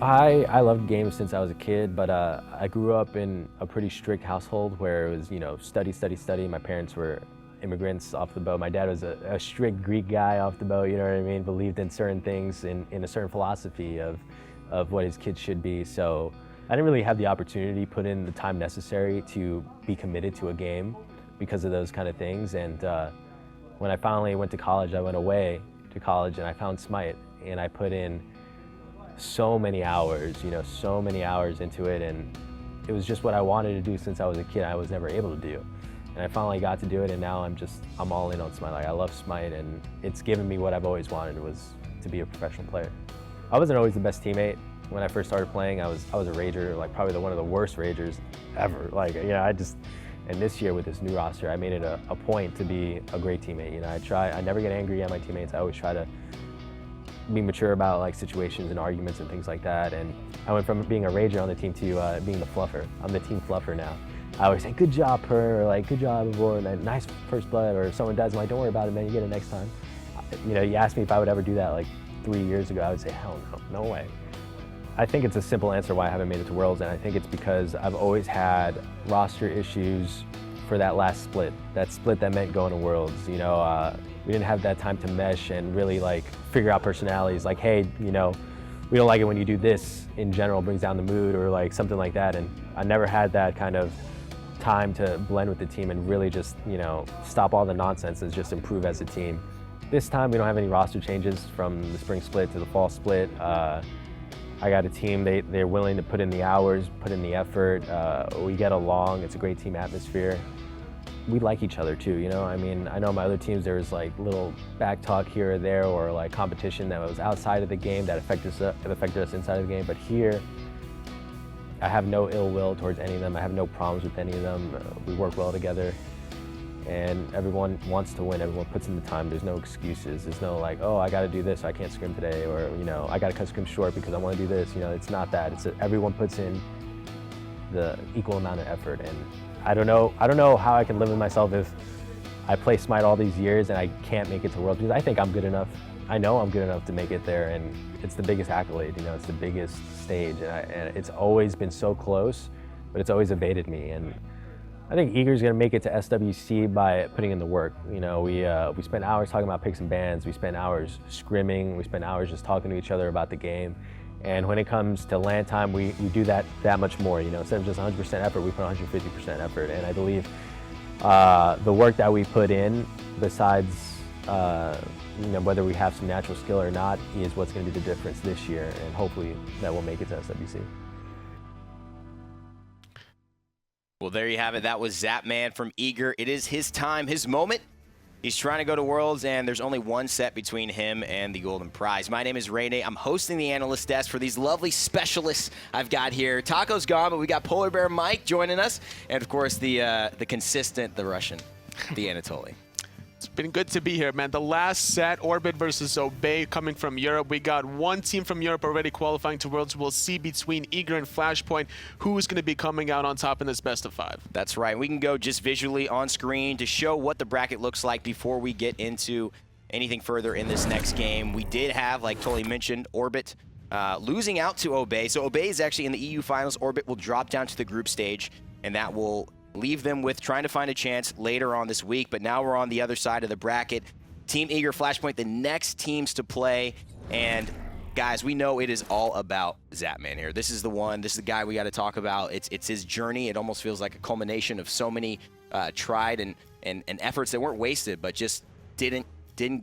I loved games since I was a kid, but I grew up in a pretty strict household where it was, study, study, study. My parents were immigrants off the boat. My dad was a strict Greek guy off the boat, you know what I mean? Believed in certain things, in a certain philosophy of what his kids should be. So I didn't really have the opportunity to put in the time necessary to be committed to a game because of those kind of things. And when I finally went to college, I went away to college and I found Smite, and I put in so many hours, so many hours into it, and it was just what I wanted to do since I was a kid. I was never able to do, and I finally got to do it, and now I'm all in on Smite. Like, I love Smite, and it's given me what I've always wanted, was to be a professional player. I wasn't always the best teammate. When I first started playing, I was a rager, like probably one of the worst ragers ever. Like, and this year with this new roster, I made it a point to be a great teammate. I never get angry at my teammates. I always try to be mature about like situations and arguments and things like that. And I went from being a rager on the team to being the fluffer. I'm the team fluffer now. I always say, good job, Per, or like, good job, Aurora, nice first blood, or if someone does, I'm like, don't worry about it, man, you get it next time. You asked me if I would ever do that like 3 years ago, I would say, hell no, no way. I think it's a simple answer why I haven't made it to Worlds, and I think it's because I've always had roster issues for that last split. That split that meant going to Worlds, we didn't have that time to mesh and really like figure out personalities, like, hey, we don't like it when you do this in general, brings down the mood, or like something like that. And I never had that kind of time to blend with the team and really just, stop all the nonsense and just improve as a team. This time we don't have any roster changes from the spring split to the fall split. I got a team, they're willing to put in the hours, put in the effort. We get along, it's a great team atmosphere. We like each other too, I know my other teams, there was like little back talk here or there, or like competition that was outside of the game that affected us inside of the game. But here, I have no ill will towards any of them. I have no problems with any of them. We work well together, and everyone wants to win. Everyone puts in the time. There's no excuses. There's no like, oh, I got to do this, I can't scrim today, or I got to cut scrim short because I want to do this. It's not that. It's that everyone puts in the equal amount of effort. And I don't know how I can live with myself if I play Smite all these years and I can't make it to Worlds, because I think I'm good enough. I know I'm good enough to make it there, and it's the biggest accolade, it's the biggest stage, and it's always been so close, but it's always evaded me. And I think Eager's gonna make it to SWC by putting in the work. We spent hours talking about picks and bans, we spent hours scrimming, we spent hours just talking to each other about the game. And when it comes to LAN time, we do that much more. Instead of just 100% effort, we put 150% effort. And I believe the work that we put in, besides whether we have some natural skill or not, is what's going to be the difference this year. And hopefully that will make it to SWC. Well, there you have it. That was Zapman from Eager. It is his time, his moment. He's trying to go to Worlds, and there's only one set between him and the Golden Prize. My name is Rene. I'm hosting the Analyst desk for these lovely specialists I've got here. Taco's gone, but we got Polar Bear Mike joining us, and of course the consistent, the Russian, the Anatoly. It's been good to be here, man. The last set, Orbit versus Obey, coming from Europe. We got one team from Europe already qualifying to Worlds. We'll see between Eager and Flashpoint who's going to be coming out on top in this best of 5. That's right. We can go just visually on screen to show what the bracket looks like before we get into anything further in this next game. We did have, like Toli mentioned, Orbit losing out to Obey. So Obey is actually in the EU Finals. Orbit will drop down to the group stage, and that will leave them with trying to find a chance later on this week. But now we're on the other side of the bracket. Team Eager, Flashpoint, the next teams to play. And guys, we know it is all about Zapman here. This is the one, this is the guy we got to talk about. It's his journey. It almost feels like a culmination of so many tried and efforts that weren't wasted, but just didn't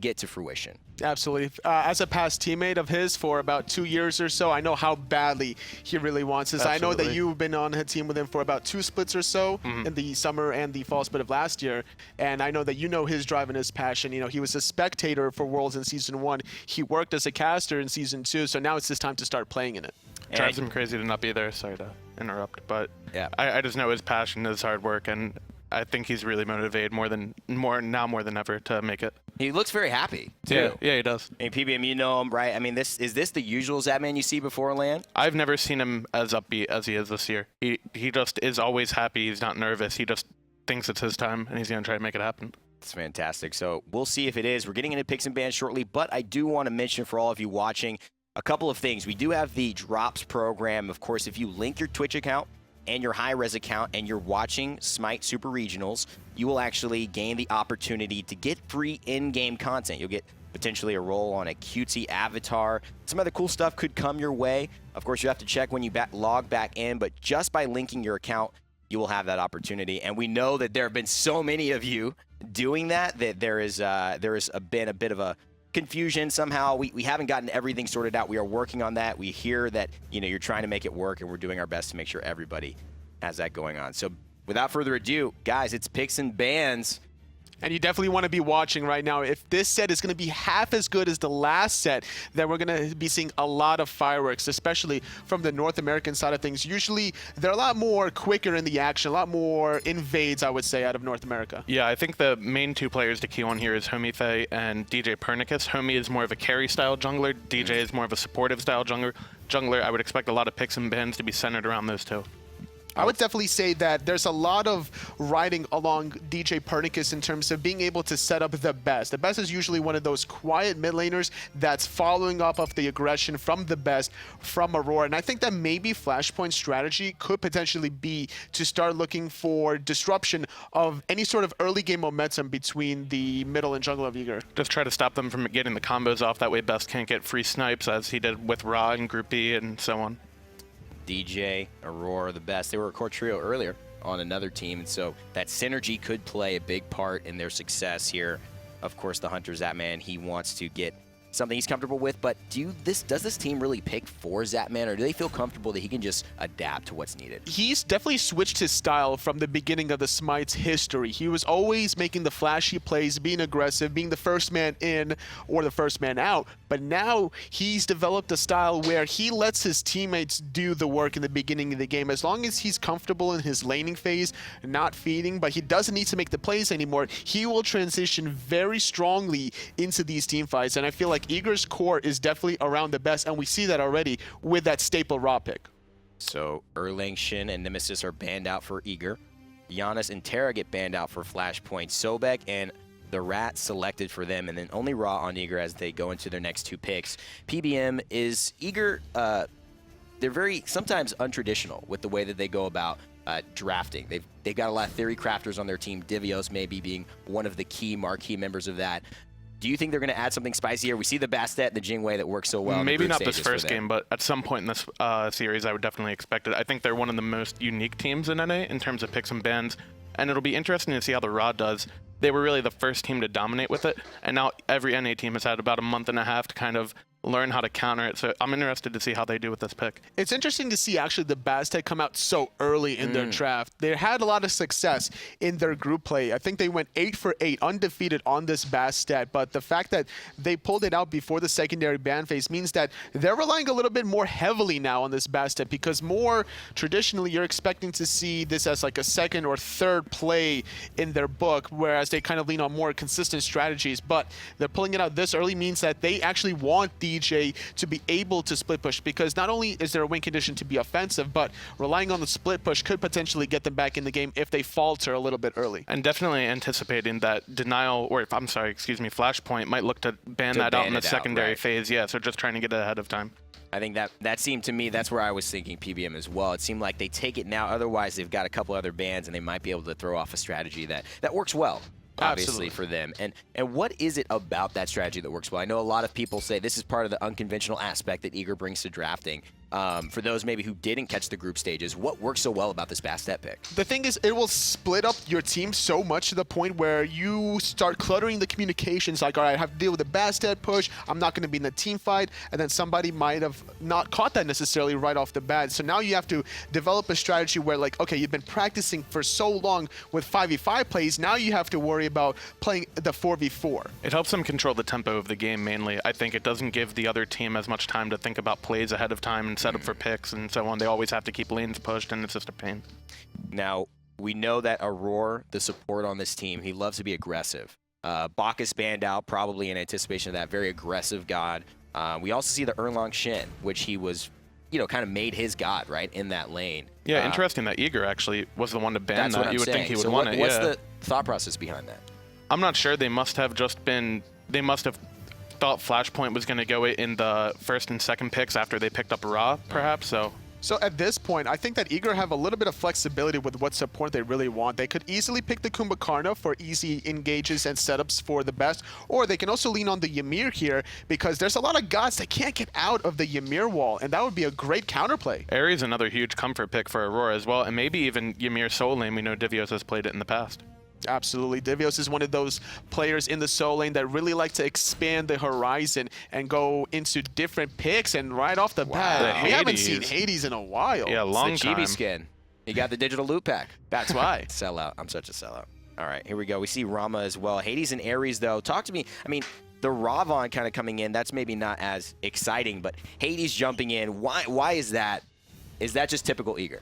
get to fruition. Absolutely. As a past teammate of his for about 2 years or so, I know how badly he really wants this. Absolutely. I know that you've been on a team with him for about 2 splits or so in the summer and the fall split of last year. And I know that you know his drive and his passion. He was a spectator for Worlds in Season 1. He worked as a caster in Season 2, so now it's his time to start playing in it. It drives him crazy to not be there. Sorry to interrupt, but yeah, I just know his passion, his hard work, and I think he's really motivated more than ever to make it. He looks very happy too. Yeah, he does. I mean, PBM, you know him, right? I mean, is this the usual Zapman you see before LAN? I've never seen him as upbeat as he is this year. He just is always happy. He's not nervous. He just thinks it's his time, and he's gonna try to make it happen. It's fantastic. So we'll see if it is. We're getting into picks and bans shortly, but I do want to mention for all of you watching, a couple of things. We do have the drops program. Of course, if you link your Twitch account and your hi-rez account and you're watching Smite Super Regionals, you will actually gain the opportunity to get free in-game content. You'll get potentially a role on a cutesy avatar. Some other cool stuff could come your way. Of course, you have to check when you log back in, but just by linking your account, you will have that opportunity. And we know that there have been so many of you doing that there has been a bit of a confusion somehow. We haven't gotten everything sorted out. We are working on that. We hear that you're trying to make it work, and we're doing our best to make sure everybody has that going on. So without further ado, guys, it's picks and bans. And you definitely want to be watching right now. If this set is going to be half as good as the last set, then we're going to be seeing a lot of fireworks, especially from the North American side of things. Usually, they're a lot more quicker in the action, a lot more invades, I would say, out of North America. Yeah, I think the main two players to key on here is Homiefe and djpernicus. Homie is more of a carry-style jungler. DJ is more of a supportive-style jungler. I would expect a lot of picks and bans to be centered around those two. I would definitely say that there's a lot of riding along djpernicus in terms of being able to set up the best. The best is usually one of those quiet mid laners that's following up of the aggression from the best, from Aror. And I think that maybe Flashpoint's strategy could potentially be to start looking for disruption of any sort of early game momentum between the middle and jungle of Eager. Just try to stop them from getting the combos off. That way Best can't get free snipes as he did with Ra in Group B and so on. DJ, Aror, TheBest. They were a core trio earlier on another team, and so that synergy could play a big part in their success here. Of course, the Hunter Zapman, he wants to get something he's comfortable with, but does this team really pick for Zapman, or do they feel comfortable that he can just adapt to what's needed? He's definitely switched his style from the beginning of the Smite's history. He was always making the flashy plays, being aggressive, being the first man in or the first man out, but now he's developed a style where he lets his teammates do the work in the beginning of the game. As long as he's comfortable in his laning phase, not feeding, but he doesn't need to make the plays anymore, he will transition very strongly into these team fights, and I feel like Eager's core is definitely around the best, and we see that already with that staple Ra pick. So Erlang, Shin, and Nemesis are banned out for Eager. Giannis and Terra get banned out for Flashpoint. Sobek and the Rat selected for them, and then only Ra on Eager as they go into their next two picks. PBM is Eager. They're very sometimes untraditional with the way that they go about drafting. They've got a lot of theory crafters on their team. Divios maybe being one of the key marquee members of that. Do you think they're going to add something spicy here? We see the Bastet and the Jing that works so well. Maybe not this first game, but at some point in this series, I would definitely expect it. I think they're one of the most unique teams in NA in terms of picks and bans, and it'll be interesting to see how the Ra does. They were really the first team to dominate with it, and now every NA team has had about a month and a half to kind of learn how to counter it. So I'm interested to see how they do with this pick. It's interesting to see actually the Bastet come out so early in their draft. They had a lot of success in their group play. I think they went 8 for 8 undefeated on this Bastet, but the fact that they pulled it out before the secondary ban phase means that they're relying a little bit more heavily now on this Bastet, because more traditionally you're expecting to see this as like a second or third play in their book, whereas they kind of lean on more consistent strategies. But they're pulling it out this early means that they actually want DJ to be able to split push, because not only is there a win condition to be offensive, but relying on the split push could potentially get them back in the game if they falter a little bit early. And definitely anticipating that denial, or I'm sorry, excuse me, Flashpoint might look to ban that out in the secondary phase. Yeah, so just trying to get it ahead of time. I think that seemed to me, that's where I was thinking PBM as well. It seemed like they take it now, otherwise they've got a couple other bans and they might be able to throw off a strategy that works well. Obviously for them. And what is it about that strategy that works well? I know a lot of people say this is part of the unconventional aspect that Eager brings to drafting. For those maybe who didn't catch the group stages, what works so well about this Bastet pick? The thing is, it will split up your team so much to the point where you start cluttering the communications, like, all right, I have to deal with the Bastet push, I'm not going to be in the team fight, and then somebody might have not caught that necessarily right off the bat. So now you have to develop a strategy where, like, okay, you've been practicing for so long with 5v5 plays, now you have to worry about playing the 4v4. It helps them control the tempo of the game mainly. I think it doesn't give the other team as much time to think about plays ahead of time and set up for picks and so on. They always have to keep lanes pushed, and it's just a pain. Now, we know that Aror, the support on this team, he loves to be aggressive. Bacchus banned out probably in anticipation of that, very aggressive god. We also see the Erlang Shin, which he was, kind of made his god, right, in that lane. Yeah, interesting that Eager actually was the one to ban that. You would think he would want it. What's the thought process behind that? I'm not sure. They must have thought Flashpoint was going to go in the first and second picks after they picked up Ra, perhaps. So at this point, I think that Eager have a little bit of flexibility with what support they really want. They could easily pick the Kumbhakarna for easy engages and setups for the best, or they can also lean on the Ymir here because there's a lot of gods that can't get out of the Ymir wall, and that would be a great counterplay. Aries, another huge comfort pick for Aurora as well, and maybe even Ymir Soul Lane. We know Divios has played it in the past. Absolutely. Divios is one of those players in the Soul Lane that really like to expand the horizon and go into different picks. And right off the bat, we haven't seen Hades in a while. Yeah, long it's the time. Chibi skin. You got the digital loot pack. That's why. Sellout. I'm such a sellout. All right, here we go. We see Rama as well. Hades and Aries, though. Talk to me. I mean, the Ravana kind of coming in, that's maybe not as exciting, but Hades jumping in, why is that? Is that just typical Eager?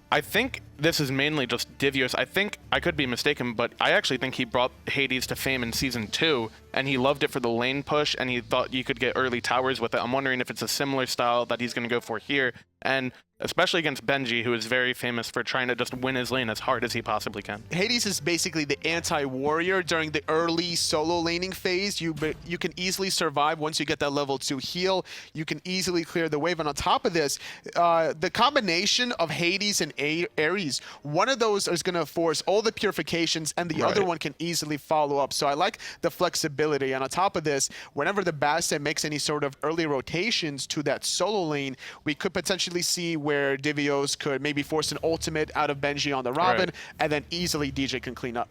I think this is mainly just Divios. I think, I could be mistaken, but I actually think he brought Hades to fame in Season 2, and he loved it for the lane push, and he thought you could get early towers with it. I'm wondering if it's a similar style that he's going to go for here, and especially against Benji, who is very famous for trying to just win his lane as hard as he possibly can. Hades is basically the anti-warrior during the early solo laning phase. You can easily survive once you get that level 2 heal. You can easily clear the wave, and on top of this, the combination of Hades and Aries, one of those is going to force all the purifications, and the other one can easily follow up. So I like the flexibility, and on top of this, whenever the Bastet makes any sort of early rotations to that solo lane, we could potentially see where Divios could maybe force an ultimate out of Benji on the Robin, and then easily DJ can clean up.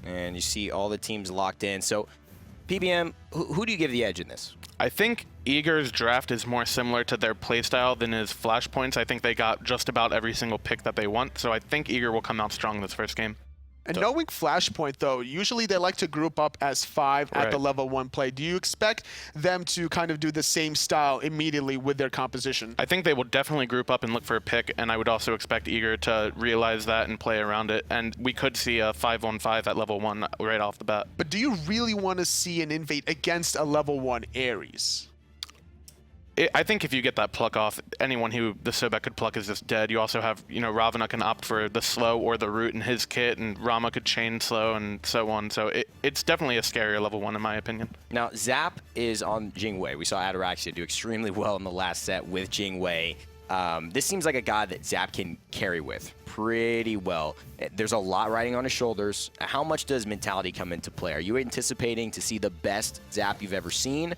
And you see all the teams locked in. So, PBM, who do you give the edge in this? I think Eager's draft is more similar to their playstyle than his Flashpoints. I think they got just about every single pick that they want, so I think Eager will come out strong this first game. And knowing Flashpoint, though, usually they like to group up as 5 at the level 1 play. Do you expect them to kind of do the same style immediately with their composition? I think they will definitely group up and look for a pick, and I would also expect Eager to realize that and play around it. And we could see a 5-on-5 at level 1 right off the bat. But do you really want to see an invade against a level 1 Aries? I think if you get that pluck off, anyone who the Sobek could pluck is just dead. You also have, Ravana can opt for the slow or the root in his kit, and Rama could chain slow and so on. So it's definitely a scarier level 1 in my opinion. Now, Zap is on Jing Wei. We saw Ataraxia do extremely well in the last set with Jing Wei. This seems like a god that Zap can carry with pretty well. There's a lot riding on his shoulders. How much does mentality come into play? Are you anticipating to see the best Zap you've ever seen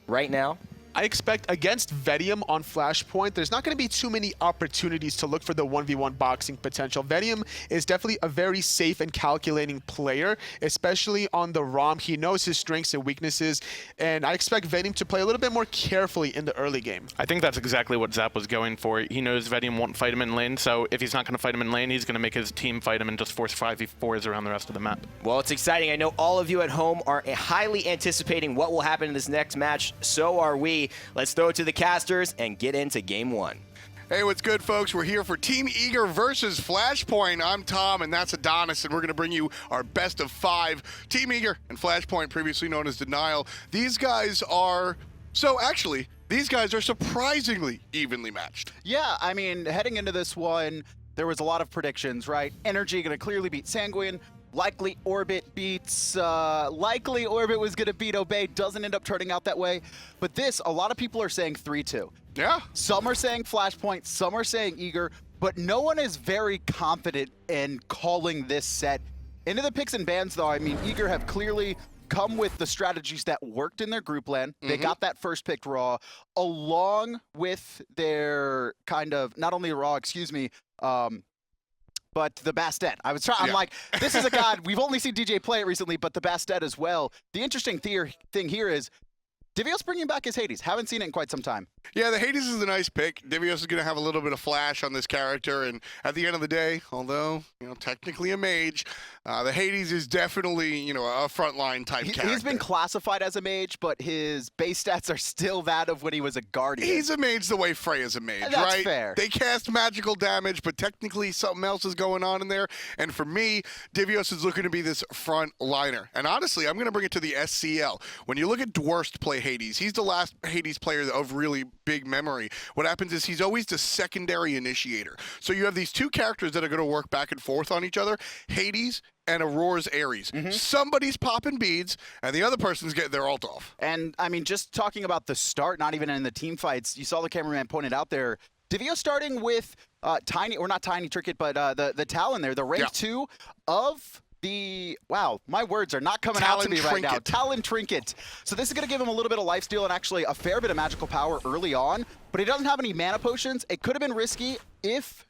right now? I expect against Vetium on Flashpoint, there's not going to be too many opportunities to look for the 1v1 boxing potential. Vetium is definitely a very safe and calculating player, especially on the ROM. He knows his strengths and weaknesses, and I expect Vetium to play a little bit more carefully in the early game. I think that's exactly what Zap was going for. He knows Vetium won't fight him in lane, so if he's not going to fight him in lane, he's going to make his team fight him and just force 5v4s around the rest of the map. Well, it's exciting. I know all of you at home are highly anticipating what will happen in this next match. So are we. Let's throw it to the casters and get into game 1. Hey, what's good, folks? We're here for Team Eager versus Flashpoint. I'm Tom, and that's Adonis, and we're going to bring you our best of 5. Team Eager and Flashpoint, previously known as Denial. These guys are... these guys are surprisingly evenly matched. Yeah, I mean, heading into this one, there was a lot of predictions, right? Energy going to clearly beat Sanguine. Likely Orbit beats, likely Orbit was going to beat Obey, doesn't end up turning out that way. But this, a lot of people are saying 3-2. Yeah. Some are saying Flashpoint, some are saying Eager, but no one is very confident in calling this set. Into the picks and bans, though, I mean, Eager have clearly come with the strategies that worked in their group LAN. They got that first pick Raw, along with their kind of, not only Raw, excuse me, but the Bastet. I'm like, this is a god, we've only seen DJ play it recently, but the Bastet as well. The interesting thing here is Divios bringing back his Hades. Haven't seen it in quite some time. Yeah, the Hades is a nice pick. Divios is going to have a little bit of flash on this character, and at the end of the day, although, technically a mage, the Hades is definitely, a frontline type character. He's been classified as a mage, but his base stats are still that of when he was a guardian. He's a mage the way Freya's a mage, That's right? fair. They cast magical damage, but technically something else is going on in there, and for me, Divios is looking to be this front liner. And honestly, I'm going to bring it to the SCL. When you look at Dwarst play Hades, he's the last Hades player of really big memory. What happens is he's always the secondary initiator. So you have these two characters that are going to work back and forth on each other. Hades and Auror's Aries. Somebody's popping beads, and the other person's getting their ult off. And, I mean, just talking about the start, not even in the team fights, you saw the cameraman pointed out there, Divios starting with Tiny, or not Tiny Trinket, but the Talon there, the rank 2 of the, wow, my words are not coming out to me right now. Talon Trinket. So this is going to give him a little bit of lifesteal and actually a fair bit of magical power early on, but he doesn't have any mana potions. It could have been risky if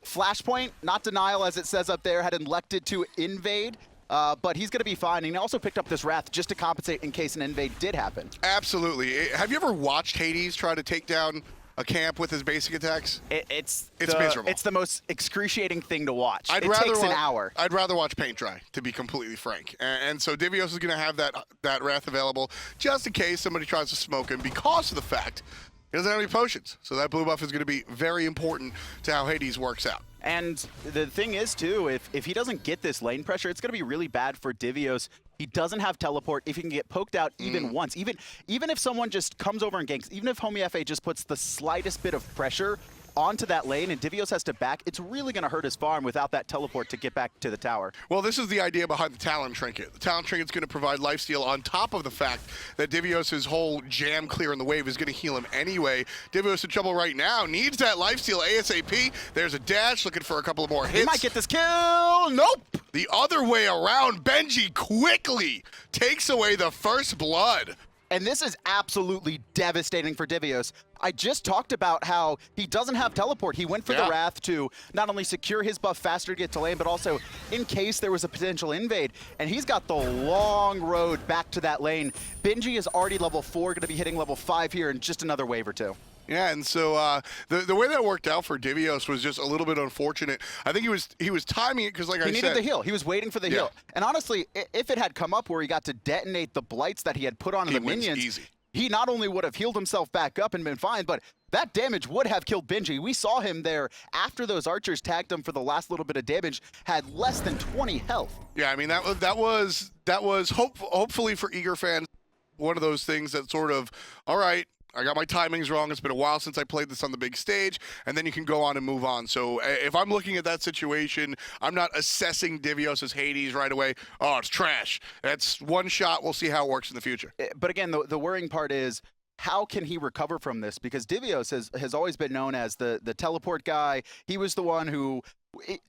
Flashpoint, not Denial as it says up there, had elected to invade. But he's going to be fine. And he also picked up this Wrath just to compensate in case an invade did happen. Absolutely. Have you ever watched Hades try to take down a camp with his basic attacks? It's miserable. It's the most excruciating thing to watch. It takes an hour. I'd rather watch paint dry, to be completely frank. And so Divios is going to have that Wrath available just in case somebody tries to smoke him because of the fact he doesn't have any potions. So that blue buff is going to be very important to how Hades works out. And the thing is, too, if he doesn't get this lane pressure, it's going to be really bad for Divios. He doesn't have teleport. If he can get poked out even once, even if someone just comes over and ganks, even if Homiefe just puts the slightest bit of pressure onto that lane and Divios has to back, it's really going to hurt his farm without that teleport to get back to the tower. Well, this is the idea behind the Talon Trinket. The Talon Trinket's going to provide lifesteal on top of the fact that Divios' whole jam clear in the wave is going to heal him anyway. Divios in trouble right now, needs that lifesteal ASAP. There's a dash, looking for a couple of more hits. He might get this kill. Nope. The other way around, Benji quickly takes away the first blood. And this is absolutely devastating for Divios. I just talked about how he doesn't have teleport. He went for the Wrath to not only secure his buff faster to get to lane, but also in case there was a potential invade. And he's got the long road back to that lane. Benji is already level 4, going to be hitting level 5 here in just another wave or two. Yeah, and so the way that worked out for Divios was just a little bit unfortunate. I think he was timing it because, like I said, he needed the heal. He was waiting for the heal. And honestly, if it had come up where he got to detonate the blights that he had put on the minions, easy. He not only would have healed himself back up and been fine, but that damage would have killed Benji. We saw him there after those archers tagged him for the last little bit of damage, had less than 20 health. Yeah, I mean that was hopefully for Eager fans one of those things that sort of, all right, I got my timings wrong. It's been a while since I played this on the big stage, and then you can go on and move on. So if I'm looking at that situation, I'm not assessing Divios as Hades right away. Oh, it's trash. That's one shot. We'll see how it works in the future. But again, the worrying part is, how can he recover from this? Because Divios has always been known as the teleport guy. He was the one who,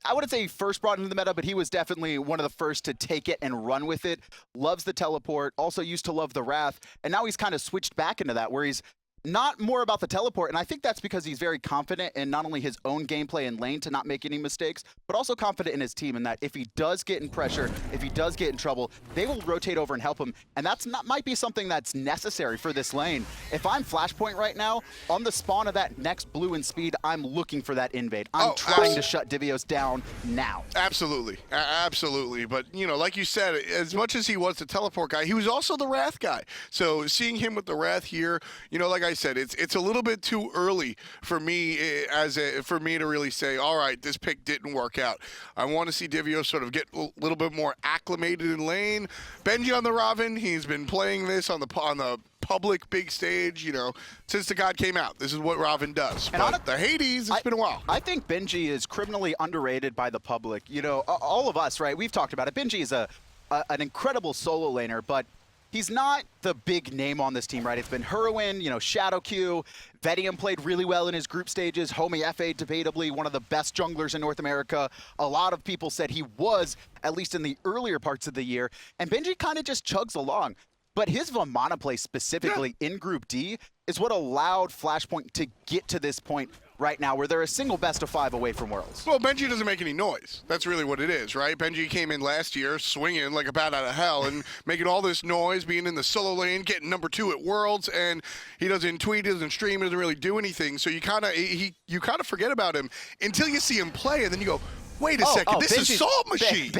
I wouldn't say he first brought into the meta, but he was definitely one of the first to take it and run with it. Loves the teleport, also used to love the Wrath, and now he's kind of switched back into that, where he's not more about the teleport, and I think that's because he's very confident in not only his own gameplay and lane to not make any mistakes, but also confident in his team in that if he does get in pressure, if he does get in trouble, they will rotate over and help him, and might be something that's necessary for this lane. If I'm Flashpoint right now, on the spawn of that next blue in speed, I'm looking for that invade. I'm trying to shut Divios down now. Absolutely. Absolutely. But, you know, like you said, as much as he was the teleport guy, he was also the Wrath guy. So seeing him with the Wrath here, you know, like I said, it's a little bit too early for me to really say, all right, this pick didn't work out. I want to see Divios sort of get a little bit more acclimated in lane. Benji on the Ravana, he's been playing this on the public big stage, you know, since the God came out. This is what Ravana does. But the Hades, it's been a while. I think Benji is criminally underrated by the public. You know, all of us, right? We've talked about it. Benji is an incredible solo laner, but he's not the big name on this team, right? It's been Hurriwind, you know, Shadowq. Vetium played really well in his group stages. Homiefe, debatably one of the best junglers in North America. A lot of people said he was, at least in the earlier parts of the year. And Benji kind of just chugs along. But his Vamana play specifically in Group D is what allowed Flashpoint to get to this point right now, where they're a single best of 5 away from Worlds. Well, Benji doesn't make any noise. That's really what it is, right? Benji came in last year swinging like a bat out of hell and making all this noise, being in the solo lane, getting number 2 at Worlds, and he doesn't tweet, he doesn't stream, he doesn't really do anything. So you kind of forget about him until you see him play, and then you go, wait a second, this is Salt Machine.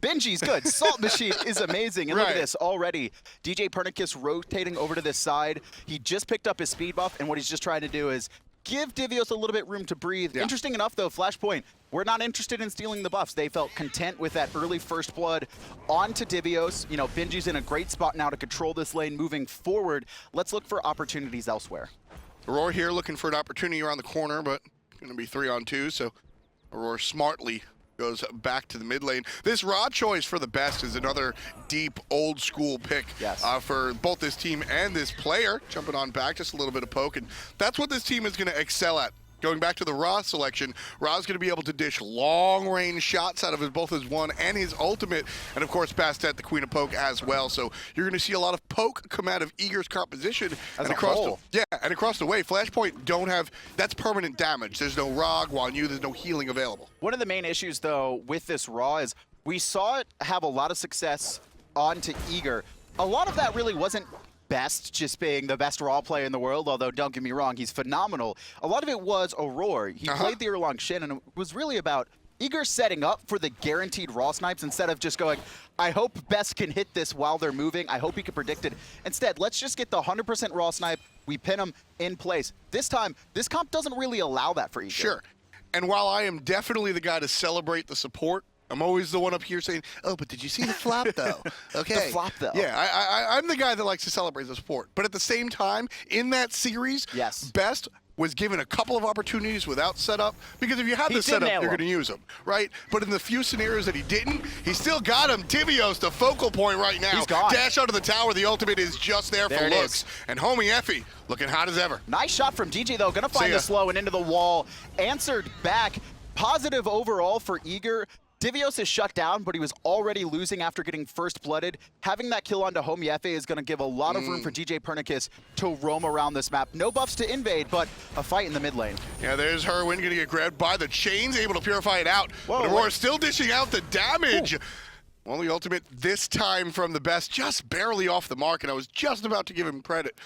Benji's good. Salt Machine is amazing. And look at this already. djpernicus rotating over to this side. He just picked up his speed buff, and what he's just trying to do is give Divios a little bit room to breathe. Yeah. Interesting enough, though, Flashpoint, we're not interested in stealing the buffs. They felt content with that early first blood onto Divios. You know, Benji's in a great spot now to control this lane moving forward. Let's look for opportunities elsewhere. Aror here looking for an opportunity around the corner, but going to be 3-on-2, so Aror smartly goes back to the mid lane. This Ra choice for the best is another deep, old school pick for both this team and this player. Jumping on back, just a little bit of poke, and that's what this team is going to excel at. Going back to the Ra selection, Ra's going to be able to dish long-range shots out of both his one and his ultimate, and of course Bastet, the queen of poke, as well. So you're going to see a lot of poke come out of Eager's composition. And across the way, Flashpoint don't have, that's permanent damage. There's no Ra, Guan Yu, there's no healing available. One of the main issues, though, with this Ra is we saw it have a lot of success onto Eager. A lot of that really wasn't Best just being the best Raw player in the world, although don't get me wrong, he's phenomenal. A lot of it was Aror. He played the Erlang Shin, and it was really about Eager setting up for the guaranteed Raw snipes instead of just going, I hope Best can hit this while they're moving. I hope he can predict it. Instead, let's just get the 100% Raw snipe. We pin him in place. This time, this comp doesn't really allow that for Eager. Sure. And while I am definitely the guy to celebrate the support, I'm always the one up here saying, oh, but did you see the flop, though? Okay. The flop, though. Yeah, I'm the guy that likes to celebrate the support. But at the same time, in that series, Best was given a couple of opportunities without setup, because if you have the setup, you're going to use them, right? But in the few scenarios that he didn't, he still got him. Divios, the focal point right now. He's gone. Dash out of the tower. The ultimate is just there for looks. And Homiefe looking hot as ever. Nice shot from DJ, though. Going to find the slow and into the wall. Answered back. Positive overall for Eager. Divios is shut down, but he was already losing after getting first blooded. Having that kill onto Homiefe is going to give a lot of room for djpernicus to roam around this map. No buffs to invade, but a fight in the mid lane. Yeah, there's Hurriwind going to get grabbed by the chains, able to purify it out. Whoa, but Aurora still dishing out the damage. Ooh. Well, the ultimate this time from the best, just barely off the mark, and I was just about to give him credit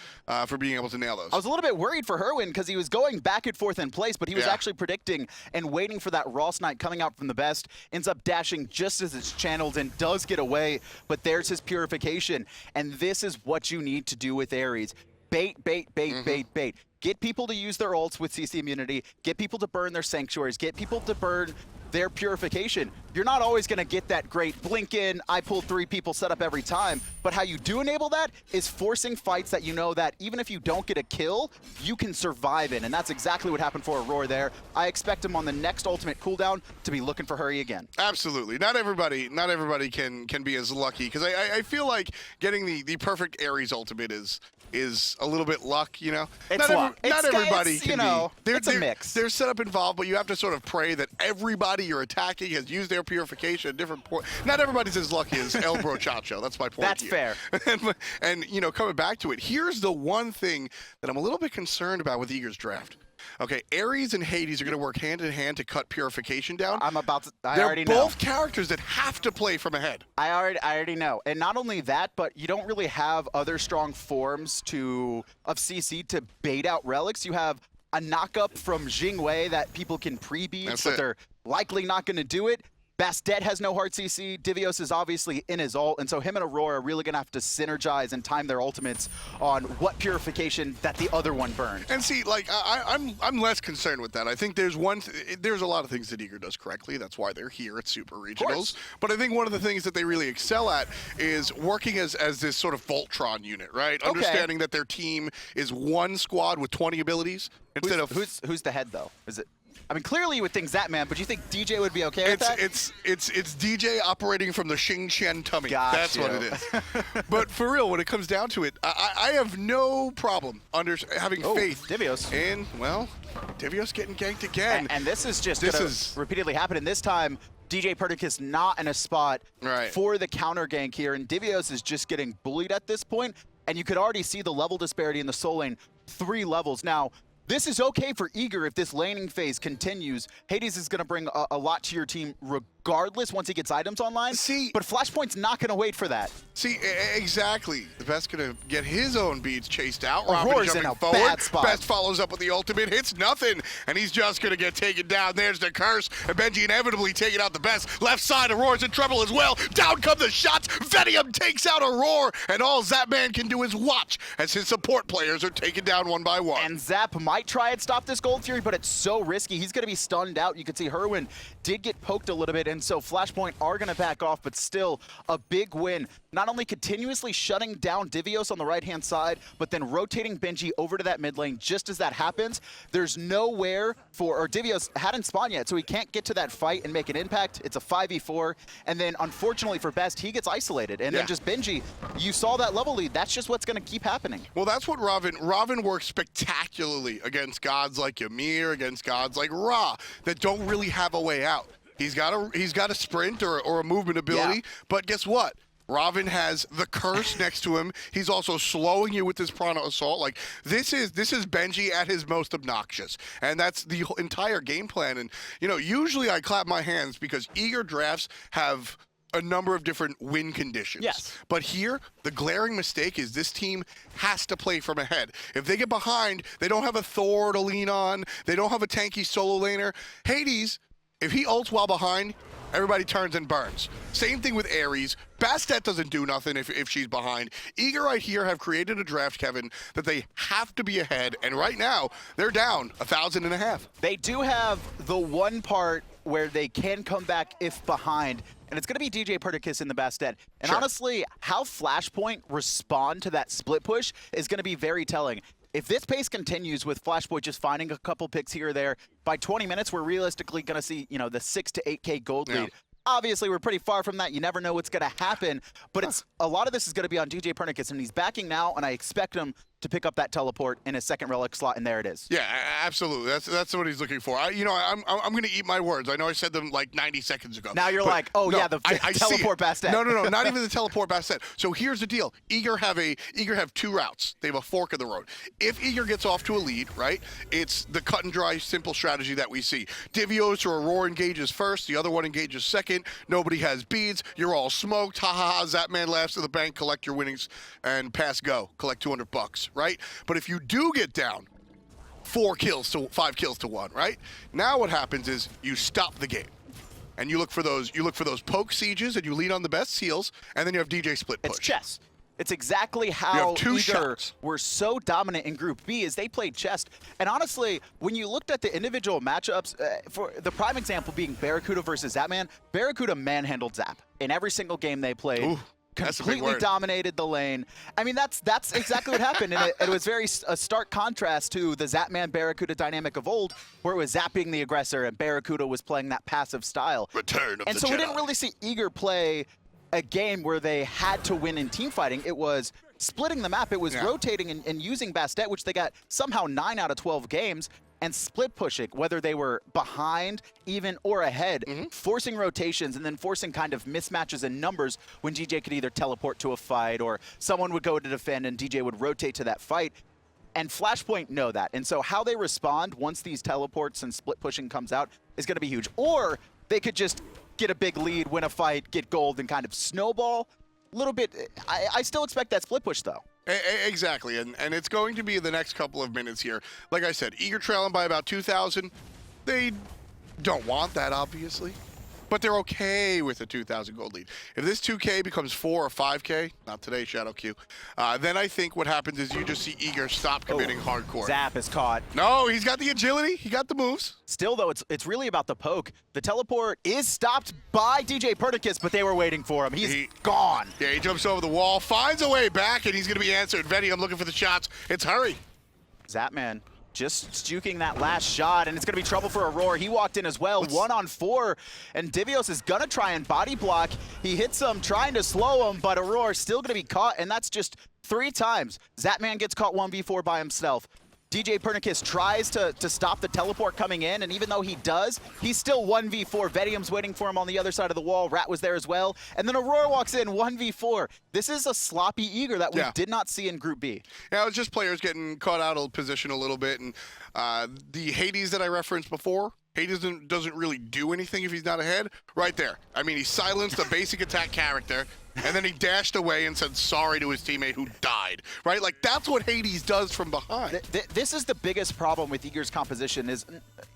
for being able to nail those. I was a little bit worried for Hurriwind because he was going back and forth in place, but he was actually predicting and waiting for that Raw Snipe coming out from the best, ends up dashing just as it's channeled and does get away, but there's his purification. And this is what you need to do with Aries. Bait, bait, bait, bait, bait. Get people to use their ults with CC immunity, get people to burn their sanctuaries, get people to burn their purification. You're not always going to get that great blink in, I pull 3 people setup every time, but how you do enable that is forcing fights that you know that even if you don't get a kill, you can survive in, and that's exactly what happened for Aurora there. I expect him on the next ultimate cooldown to be looking for Hurry again. Absolutely. Not everybody can be as lucky, because I feel like getting the perfect Aries ultimate is a little bit luck, you know? It's not not everybody can be. It's a mix. There's setup involved, but you have to sort of pray that everybody you're attacking has used their purification at different points. Not everybody's as lucky as El Brochacho. That's my point. That's fair. And, you know, coming back to it, here's the one thing that I'm a little bit concerned about with Eager's draft. Okay, Aries and Hades are going to work hand in hand to cut purification down. I They're already know. They're both characters that have to play from ahead. I already know. And not only that, but you don't really have other strong forms of CC to bait out relics. You have a knock-up from Jing that people can pre-beat, but they're likely not going to do it. Bastet has no hard CC. Divios is obviously in his ult, and so him and Aurora are really going to have to synergize and time their ultimates on what purification that the other one burned. And see, like, I'm less concerned with that. I think there's a lot of things that Eager does correctly. That's why they're here at Super Regionals. But I think one of the things that they really excel at is working as this sort of Voltron unit, right? Okay. Understanding that their team is one squad with 20 abilities instead of... Who's the head, though? Is it... I mean, clearly you would think Zapman, but you think DJ would be okay with that? It's DJ operating from the Xing Qian tummy. That's what it is. But for real, when it comes down to it, I have no problem having faith Divios. in, well, Divios getting ganked again. And this is just going to repeatedly happen. And this time, djpernicus not in a spot for the counter gank here. And Divios is just getting bullied at this point. And you could already see the level disparity in the soul lane, 3 levels. Now, this is okay for Eager if this laning phase continues. Hades is going to bring a lot to your team regardless once he gets items online. But Flashpoint's not going to wait for that. Exactly. The Best going to get his own beads chased out. Auror's in a bad spot. Best follows up with the ultimate, hits nothing, and he's just going to get taken down. There's the curse, and Benji inevitably taking out the Best. Left side, Aurora's in trouble as well. Down come the shots. Vetium takes out Aror, and all Zapman can do is watch as his support players are taken down one by one. And Zap might try and stop this Gold Fury, but it's so risky. He's going to be stunned out. You can see Hurriwind did get poked a little bit and so Flashpoint are going to back off, but still a big win. Not only continuously shutting down Divios on the right-hand side, but then rotating Benji over to that mid lane. Just as that happens, there's nowhere or Divios hadn't spawned yet, so he can't get to that fight and make an impact. It's a 5v4, and then unfortunately for Best, he gets isolated. And then just Benji, you saw that level lead. That's just what's going to keep happening. Well, that's what Ravana works spectacularly against gods like Ymir, against gods like Ra, that don't really have a way out. He's got a sprint or a movement ability, but guess what? Ravana has the curse next to him. He's also slowing you with his Prana Assault. Like, this is Benji at his most obnoxious. And that's the entire game plan. And, you know, usually I clap my hands because eager drafts have a number of different win conditions. Yes. But here, the glaring mistake is this team has to play from ahead. If they get behind, they don't have a Thor to lean on. They don't have a tanky solo laner. Hades, if he ults while behind, everybody turns and burns. Same thing with Aries. Bastet doesn't do nothing if she's behind. Eager right here have created a draft, Kevin, that they have to be ahead, and right now, they're down 1,500. They do have the one part where they can come back if behind, and it's going to be djpernicus in the Bastet. And honestly, how Flashpoint respond to that split push is going to be very telling. If this pace continues with Flashpoint just finding a couple picks here or there, by 20 minutes, we're realistically going to see, you know, the 6 to 8K gold lead. Obviously, we're pretty far from that. You never know what's going to happen, but it's a lot of this is going to be on djpernicus, and he's backing now, and I expect him to pick up that teleport in his second relic slot, and there it is. Yeah, absolutely. That's what he's looking for. I'm going to eat my words. I know I said them like 90 seconds ago. Now you're like, oh no, yeah, the teleport Bastet. No, not even the teleport Bastet. So here's the deal. Eager have two routes. They have a fork in the road. If Eager gets off to a lead, right, it's the cut and dry, simple strategy that we see. Divios or Aror engages first. The other one engages second. Nobody has beads. You're all smoked. Ha ha ha. Zapman laughs to the bank. Collect your winnings and pass go. Collect $200. Right? But if you do get down 5 kills to 1, right? Now what happens is you stop the game. And you look for those poke sieges and you lean on the best seals, and then you have DJ split push. It's chess. It's exactly how Eager were so dominant in Group B as they played chess. And honestly, when you looked at the individual matchups, for the prime example being Barracuda versus Zapman, Barracuda manhandled Zap in every single game they played. Ooh. Completely dominated the lane. I mean, that's exactly what happened, and it was a stark contrast to the Zapman Barracuda dynamic of old, where it was zapping the aggressor and Barracuda was playing that passive style. Return of and the so Jedi. We didn't really see Eager play a game where they had to win in team fighting. It was splitting the map. It was rotating and using Bastet, which they got somehow 9 out of 12 games, and split pushing, whether they were behind, even, or ahead, forcing rotations and then forcing kind of mismatches in numbers when DJ could either teleport to a fight or someone would go to defend and DJ would rotate to that fight. And Flashpoint know that. And so how they respond once these teleports and split pushing comes out is going to be huge. Or they could just get a big lead, win a fight, get gold, and kind of snowball a little bit. I still expect that split push, though. Exactly, and it's going to be the next couple of minutes here. Like I said, Eager trailing by about 2,000. They don't want that, obviously, but they're okay with a 2,000 gold lead. If this 2K becomes 4 or 5K, not today, Shadowq, then I think what happens is you just see Eager stop committing hardcore. Zap is caught. No, he's got the agility. He got the moves. Still, though, it's really about the poke. The teleport is stopped by djpernicus, but they were waiting for him. He's gone. Yeah, he jumps over the wall, finds a way back, and he's going to be answered. Vetium looking for the shots. It's Hurry. Zapman just juking that last shot, and it's going to be trouble for Aror. He walked in as well, 1-on-4, and Divios is going to try and body block. He hits him, trying to slow him, but Aror still going to be caught, and that's just 3 times. Zapman gets caught 1v4 by himself. djpernicus tries to stop the teleport coming in, and even though he does, he's still 1v4. Vetium's waiting for him on the other side of the wall. Rat was there as well. And then Aror walks in 1v4. This is a sloppy Eager that we did not see in Group B. Yeah, it was just players getting caught out of position a little bit. And the Hades that I referenced before, Hades doesn't really do anything if he's not ahead. Right there. I mean, he silenced a basic attack character, and then he dashed away and said sorry to his teammate who died. Right? Like, that's what Hades does from behind. This is the biggest problem with Eager's composition is,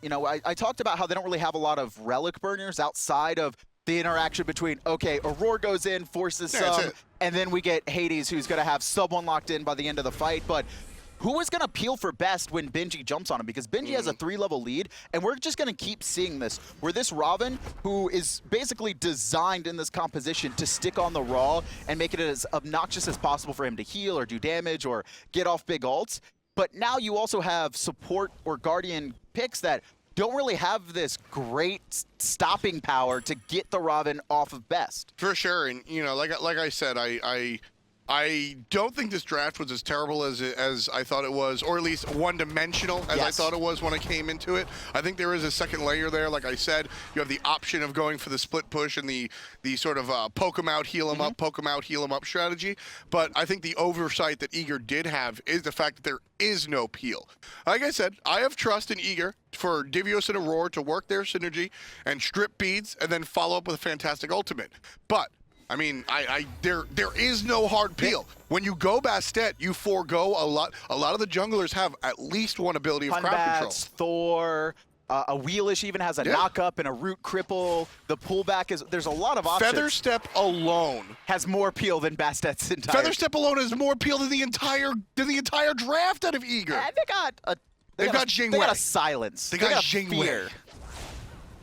you know, I talked about how they don't really have a lot of relic burners outside of the interaction between, okay, Aror goes in, forces some, and then we get Hades, who's going to have someone locked in by the end of the fight. But who is going to peel for best when Benji jumps on him? Because Benji has a 3-level lead, and we're just going to keep seeing this, where this Raven, who is basically designed in this composition to stick on the Raw and make it as obnoxious as possible for him to heal or do damage or get off big ults. But now you also have support or Guardian picks that don't really have this great stopping power to get the Raven off of best. For sure, and you know, like I said, I don't think this draft was as terrible as I thought it was, or at least one-dimensional as I thought it was when I came into it. I think there is a second layer there. Like I said, you have the option of going for the split push and the sort of poke him out, heal him up, poke him out, heal him up strategy. But I think the oversight that Eager did have is the fact that there is no peel. Like I said, I have trust in Eager for Divios and Aror to work their synergy and strip beads and then follow up with a fantastic ultimate. But I mean, there is no hard peel. When you go Bastet, you forego a lot. A lot of the junglers have at least one ability of crowd control. Thor, a Wheelish even has a knock up and a root cripple. The pullback is, there's a lot of options. Featherstep alone has more peel than Bastet's entire. Featherstep alone has more peel than the entire draft out of Eager. They've got Jing. They got a silence. They got Jing.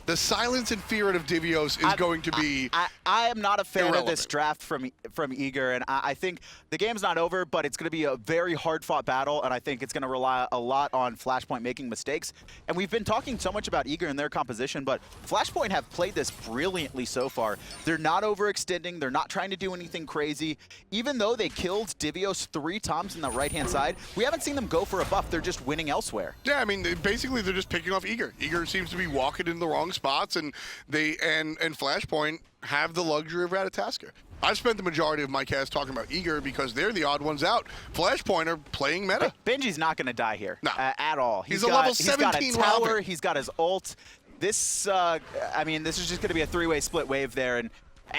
The silence and fear out of Divios is going to be I am not a fan irrelevant. of this draft from Eager, and I think the game's not over, but it's going to be a very hard-fought battle, and I think it's going to rely a lot on Flashpoint making mistakes. And we've been talking so much about Eager and their composition, but Flashpoint have played this brilliantly so far. They're not overextending. They're not trying to do anything crazy. Even though they killed Divios 3 times on the right-hand side, we haven't seen them go for a buff. They're just winning elsewhere. Yeah, I mean, basically they're just picking off Eager. Eager seems to be walking in the wrong spots, and Flashpoint have the luxury of Ratatoskr. I've spent the majority of my cast talking about Eager because they're the odd ones out. Flashpoint are playing meta. Benji's not going to die here at all. He's a level 17 He's got a tower. Robin. He's got his ult. This, I mean, this is just going to be a 3-way split wave there,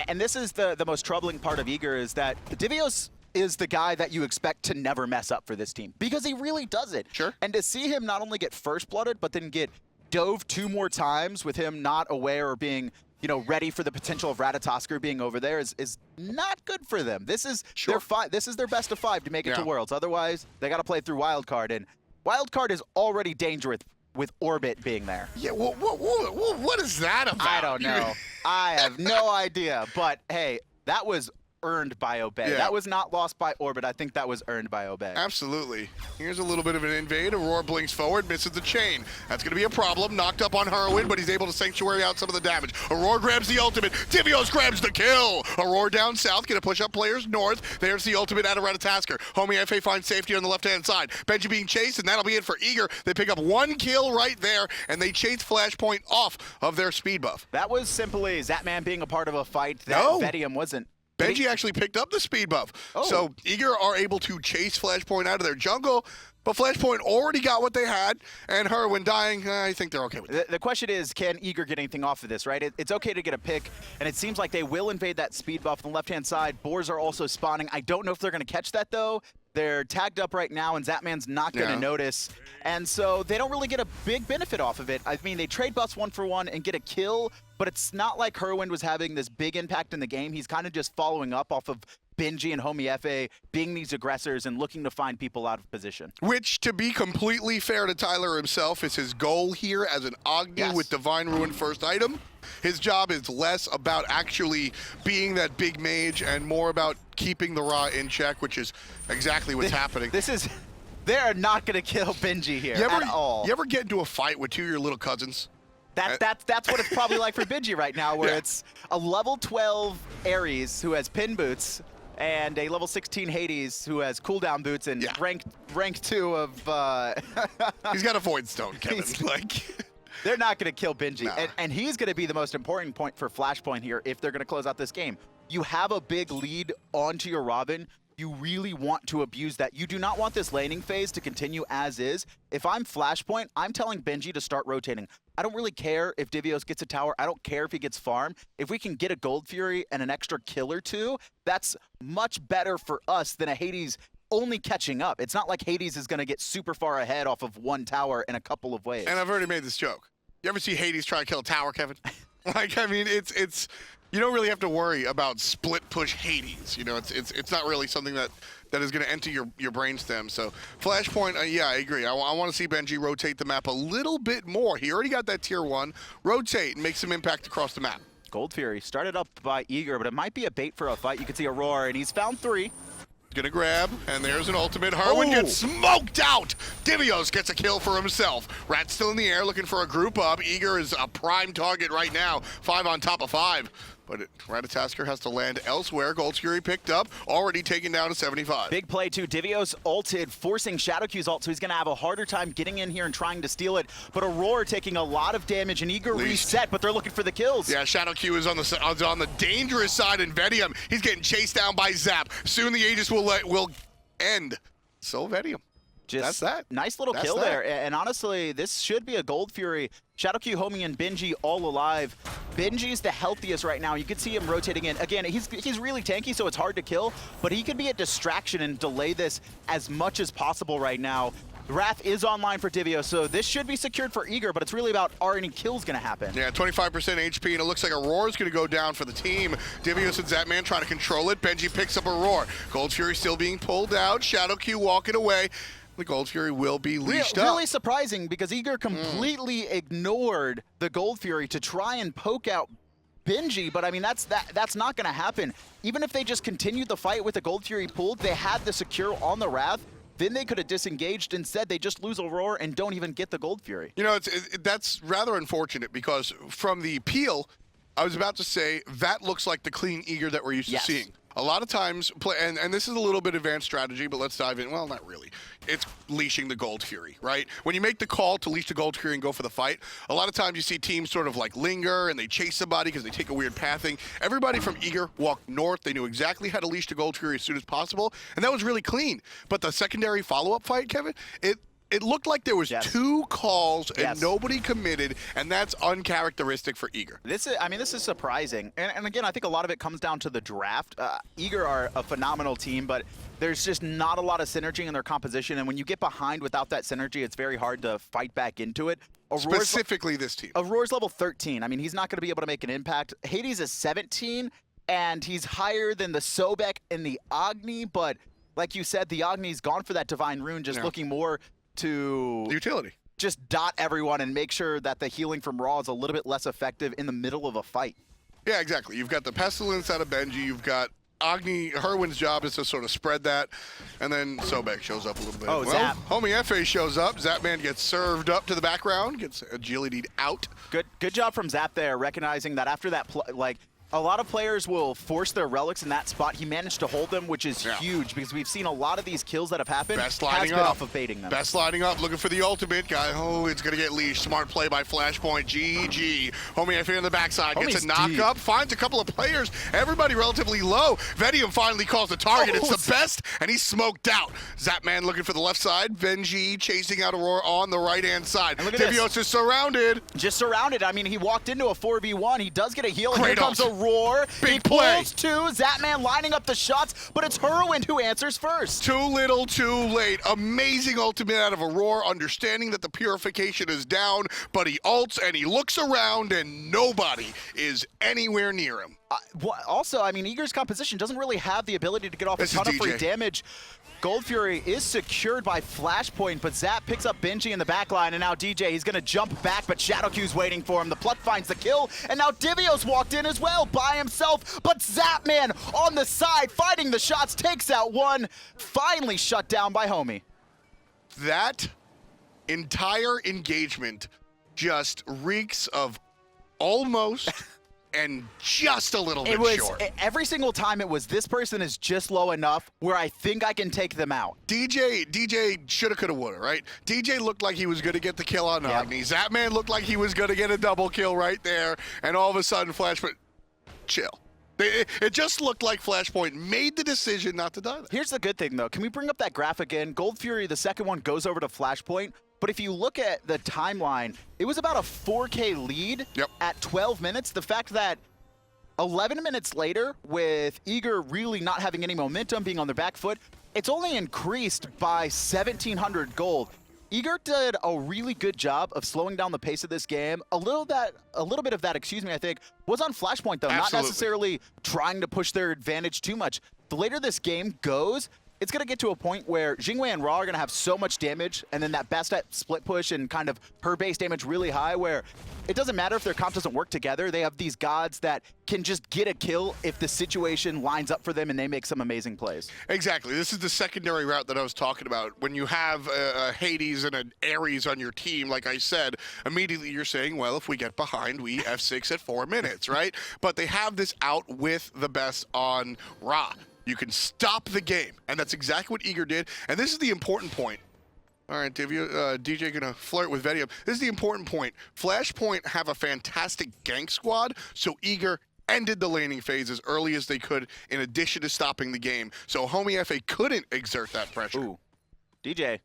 and this is the most troubling part of Eager is that Divios is the guy that you expect to never mess up for this team because he really does it. Sure. And to see him not only get first blooded, but then get dove 2 more times with him not aware or being, you know, ready for the potential of Ratatoskr being over there is not good for them. This is this is their best of 5 to make it to Worlds. Otherwise, they got to play through Wildcard, and Wildcard is already dangerous with Orbit being there. Yeah, what is that about? I don't know. I have no idea. But hey, that was earned by Obey. Yeah. That was not lost by Orbit. I think that was earned by Obey. Absolutely. Here's a little bit of an invade. Aurora blinks forward, misses the chain. That's going to be a problem. Knocked up on Hurriwind, but he's able to sanctuary out some of the damage. Aurora grabs the ultimate. Divios grabs the kill. Aurora down south, going to push up players north. There's the ultimate out of Ratatoskr. Homiefe finds safety on the left-hand side. Benji being chased, and that'll be it for Eager. They pick up 1 kill right there, and they chase Flashpoint off of their speed buff. That was simply Zapman being a part of a fight that Vetium wasn't. Benji actually picked up the speed buff. So Eager are able to chase Flashpoint out of their jungle, but Flashpoint already got what they had, and Hurriwind dying, I think they're okay with it. The question is, can Eager get anything off of this, right? It's okay to get a pick, and it seems like they will invade that speed buff on the left-hand side. Boars are also spawning. I don't know if they're going to catch that, though. They're tagged up right now, and Zapman's not going to notice. And so they don't really get a big benefit off of it. I mean, they trade buffs 1 for 1 and get a kill, but it's not like Hurriwind was having this big impact in the game. He's kind of just following up off of Benji and Homiefe being these aggressors and looking to find people out of position. Which, to be completely fair to Tyler himself, is his goal here as an Agni with Divine Ruin first item. His job is less about actually being that big mage and more about keeping the Ra in check, which is exactly what's happening. They're not going to kill Benji here at all. You ever get into a fight with 2 of your little cousins? That's what it's probably like for Benji right now, where it's a level 12 Aries who has pin boots and a level 16 Hades who has cooldown boots and rank 2 of... He's got a Void Stone, Kevin. They're not going to kill Benji, and he's going to be the most important point for Flashpoint here if they're going to close out this game. You have a big lead onto your Robin. You really want to abuse that. You do not want this laning phase to continue as is. If I'm Flashpoint, I'm telling Benji to start rotating. I don't really care if Divios gets a tower. I don't care if he gets farm. If we can get a Gold Fury and an extra kill or 2, that's much better for us than a Hades only catching up. It's not like Hades is going to get super far ahead off of 1 tower in a couple of waves. And I've already made this joke. You ever see Hades try to kill a tower, Kevin? I mean, it's you don't really have to worry about split push Hades. You know, it's not really something that is going to enter your brainstem. So Flashpoint, yeah, I agree. I want to see Benji rotate the map a little bit more. He already got that tier 1. Rotate and make some impact across the map. Gold Fury started up by Eager, but it might be a bait for a fight. You can see Aror, and he's found 3. Gonna grab, and there's an ultimate. Hurriwind gets smoked out. Divios gets a kill for himself. Rat's still in the air looking for a group up. Eager is a prime target right now. 5 on top of 5. But Ratatoskr has to land elsewhere. Gold Fury picked up, already taken down to 75. Big play too. Divios ulted, forcing Shadowq's ult, so he's going to have a harder time getting in here and trying to steal it. But Aror taking a lot of damage, and Eager reset, but they're looking for the kills. Yeah, Shadowq is on the dangerous side in Vetium. He's getting chased down by Zap. Soon the Aegis will end. So Vetium. Just that's that. Nice little kill there. And honestly, this should be a Gold Fury. Shadowq, Homie, and Benji all alive. Benji's the healthiest right now. You can see him rotating in. Again, he's really tanky, so it's hard to kill, but he can be a distraction and delay this as much as possible right now. Wrath is online for Divios, so this should be secured for Eager, but it's really about are any kills going to happen. Yeah, 25% HP, and it looks like Auror's going to go down for the team. Divios and Zapman trying to control it. Benji picks up Aror. Gold Fury still being pulled out. Shadowq walking away. The Gold Fury will be leashed up. Really surprising, because Eager completely ignored the Gold Fury to try and poke out Benji, but I mean, that's not going to happen. Even if they just continued the fight with the Gold Fury pulled, they had the secure on the Wrath, then they could have disengaged. Instead, they just lose Aurora and don't even get the Gold Fury. You know, that's rather unfortunate, because from the peel, I was about to say, that looks like the clean Eager that we're used to seeing. A lot of times, and this is a little bit advanced strategy, but let's dive in. Well, not really. It's leashing the Gold Fury, right? When you make the call to leash the Gold Fury and go for the fight, a lot of times you see teams sort of like linger and they chase somebody because they take a weird pathing. Everybody from Eager walked north. They knew exactly how to leash the Gold Fury as soon as possible, and that was really clean. But the secondary follow-up fight, Kevin, it looked like there was 2 calls and nobody committed, and that's uncharacteristic for Eager. This is surprising. And again, I think a lot of it comes down to the draft. Eager are a phenomenal team, but there's just not a lot of synergy in their composition, and when you get behind without that synergy, it's very hard to fight back into it. Specifically this team. Auror's level 13. I mean, he's not going to be able to make an impact. Hades is 17, and he's higher than the Sobek and the Agni, but like you said, the Agni's gone for that Divine Rune, just looking more to utility. Just dot everyone and make sure that the healing from Raw is a little bit less effective in the middle of a fight. Yeah, exactly. You've got the Pestilence out of Benji. You've got Agni. Hurriwind's job is to sort of spread that. And then Sobek shows up a little bit. Oh, Zap. Homiefe shows up. Zapman gets served up to the background, gets agility'd out. Good job from Zap there, recognizing that after that, a lot of players will force their relics in that spot. He managed to hold them, which is huge, because we've seen a lot of these kills that have happened has been off of baiting them. Best lining up, looking for the ultimate guy. Oh, it's going to get leashed. Smart play by Flashpoint. GG. Homiefe on the backside gets a knock up, finds a couple of players. Everybody relatively low. Vetium finally calls the target. It's TheBest, and he's smoked out. Zapman looking for the left side. Benji chasing out Aurora on the right-hand side. Divios is surrounded. Just surrounded. I mean, he walked into a 4v1. He does get a heal. Great Here comes Roar. Big play. Pulls 2. Zapman lining up the shots, but it's Hurriwind who answers first. Too little, too late. Amazing ultimate out of Aurora, understanding that the purification is down, but he ults and he looks around and nobody is anywhere near him. Also, I mean, Eager's composition doesn't really have the ability to get off a ton of free damage. Gold Fury is secured by Flashpoint, but Zap picks up Benji in the backline, and now DJ, he's going to jump back, but Shadowq's waiting for him. The Pluck finds the kill, and now Divios walked in as well by himself, but Zapman on the side, fighting the shots, takes out one, finally shut down by Homie. That entire engagement just reeks of almost and just a little bit short. Every single time it was, this person is just low enough where I think I can take them out. DJ shoulda, coulda, woulda, right? DJ looked like he was going to get the kill on Agni. Zapman looked like he was going to get a double kill right there, and all of a sudden, Flashpoint, chill. It just looked like Flashpoint made the decision not to die there. Here's the good thing, though. Can we bring up that graph again? Gold Fury, the second one, goes over to Flashpoint. But if you look at the timeline, it was about a 4K lead at 12 minutes. The fact that 11 minutes later, with Eager really not having any momentum, being on their back foot, it's only increased by 1,700 gold. Eager did a really good job of slowing down the pace of this game. A little bit of that, excuse me, I think, was on Flashpoint though, Absolutely. not necessarily trying to push their advantage too much. The later this game goes, it's going to get to a point where Jing and Ra are going to have so much damage, and then that Bastet split push and kind of her base damage really high, where it doesn't matter if their comp doesn't work together. They have these gods that can just get a kill if the situation lines up for them and they make some amazing plays. Exactly. This is the secondary route that I was talking about. When you have a Hades and an Aries on your team, like I said, immediately you're saying, well, if we get behind, we F6 at 4 minutes, right? But they have this out with the best on Ra. You can stop the game, and that's exactly what Eager did. And this is the important point. All right, DJ gonna flirt with Vetium. This is the important point. Flashpoint have a fantastic gank squad, so Eager ended the laning phase as early as they could in addition to stopping the game. So Homiefe couldn't exert that pressure. Ooh, DJ,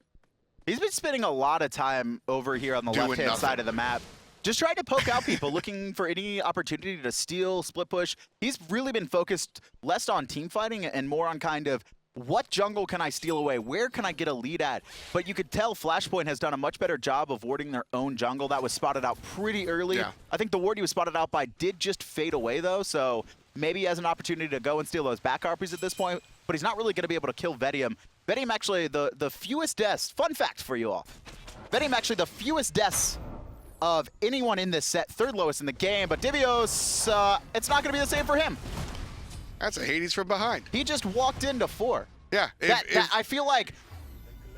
he's been spending a lot of time over here on the left-hand side of the map. Just trying to poke out people, looking for any opportunity to steal, split push. He's really been focused less on team fighting and more on kind of what jungle can I steal away? Where can I get a lead at? But you could tell Flashpoint has done a much better job of warding their own jungle. That was spotted out pretty early. Yeah. I think the ward he was spotted out by did just fade away though, so maybe he has an opportunity to go and steal those back RPs at this point, but he's not really going to be able to kill Vetium. Vetium actually the fewest deaths, fun fact for you all, Vetium actually the fewest deaths of anyone in this set, third lowest in the game, but Divios, it's not going to be the same for him. That's a Hades from behind. He just walked into 4. Yeah. I feel like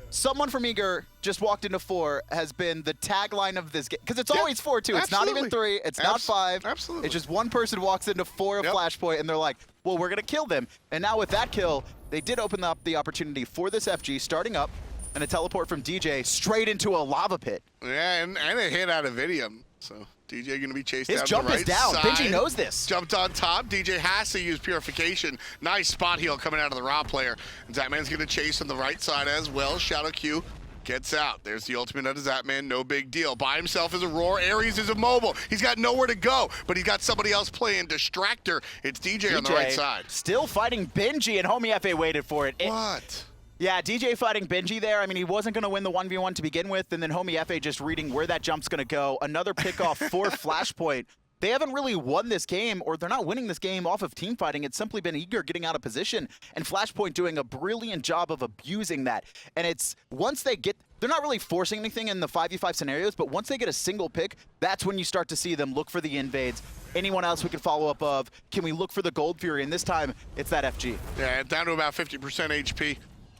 someone from Eager just walked into 4 has been the tagline of this game, because it's always 4 too. It's not even 3, it's not 5. Absolutely. It's just one person walks into 4 of Flashpoint and they're like, well, we're going to kill them. And now with that kill, they did open up the opportunity for this FG starting up, and a teleport from DJ straight into a lava pit. Yeah, and a hit out of Vetium. So DJ going to be chased down His to jump the right is down. side. Benji knows this. Jumped on top. DJ has to use Purification. Nice spot heal coming out of the Ra player. And Zapman's going to chase on the right side as well. Shadowq gets out. There's the ultimate out of Zapman. No big deal. By himself is Aurora. Aries is immobile. He's got nowhere to go, but he's got somebody else playing Distractor. It's DJ on the right side. Still fighting Benji, and Homiefe waited for it. What? Yeah, DJ fighting Benji there. I mean, he wasn't going to win the 1v1 to begin with, and then Homiefe just reading where that jump's going to go. Another pickoff for Flashpoint. They haven't really won this game, or they're not winning this game off of team fighting. It's simply been Eager getting out of position, and Flashpoint doing a brilliant job of abusing that. And it's once they get, they're not really forcing anything in the 5v5 scenarios, but once they get a single pick, that's when you start to see them look for the invades. Anyone else we can follow up of? Can we look for the Gold Fury? And this time, it's that FG. Yeah, down to about 50% HP.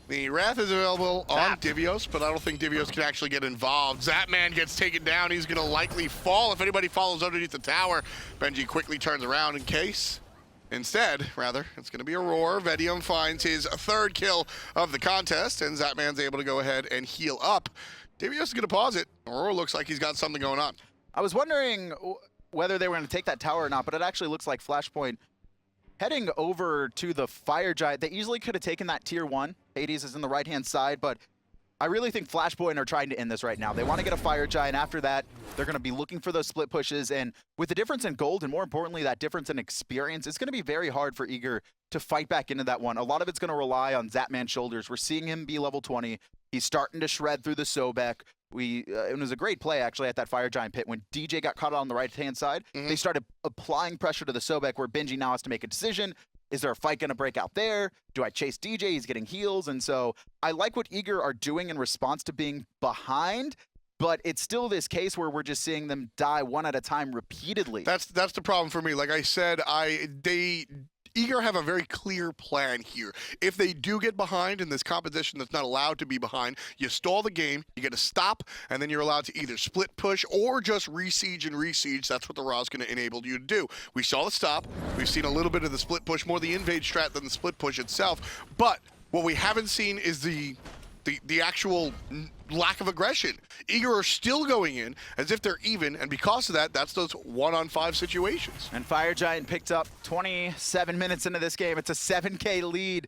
The Wrath is available on Divios, but I don't think Divios can actually get involved. Zapman gets taken down. He's going to likely fall if anybody follows underneath the tower. Benji quickly turns around in case. Instead, rather, it's going to be Aurora. Vetium finds his 3rd kill of the contest, and Zapman's able to go ahead and heal up. Divios is going to pause it. Aurora looks like he's got something going on. I was wondering whether they were going to take that tower or not, but it actually looks like Flashpoint heading over to the Fire Giant. They easily could have taken that tier 1. Hades is in the right-hand side, but I really think Flashpoint are trying to end this right now. They want to get a Fire Giant. After that, they're going to be looking for those split pushes, and with the difference in gold, and more importantly, that difference in experience, it's going to be very hard for Eager to fight back into that one. A lot of it's going to rely on Zapman's shoulders. We're seeing him be level 20. He's starting to shred through the Sobek. It was a great play, actually, at that Fire Giant pit. When DJ got caught on the right-hand side, they started applying pressure to the Sobek, where Benji now has to make a decision. Is there a fight going to break out there? Do I chase DJ? He's getting heals. And so I like what Eager are doing in response to being behind, but it's still this case where we're just seeing them die one at a time repeatedly. That's the problem for me. Like I said, Eager have a very clear plan here. If they do get behind in this composition that's not allowed to be behind, you stall the game, you get a stop, and then you're allowed to either split push or just re-siege and re-siege. That's what the Ra's going to enable you to do. We saw the stop. We've seen a little bit of the split push, more the invade strat than the split push itself. But what we haven't seen is the actual lack of aggression. Eager are still going in as if they're even, and because of that, that's those 1-on-5 situations. And Fire Giant picked up 27 minutes into this game. It's a 7K lead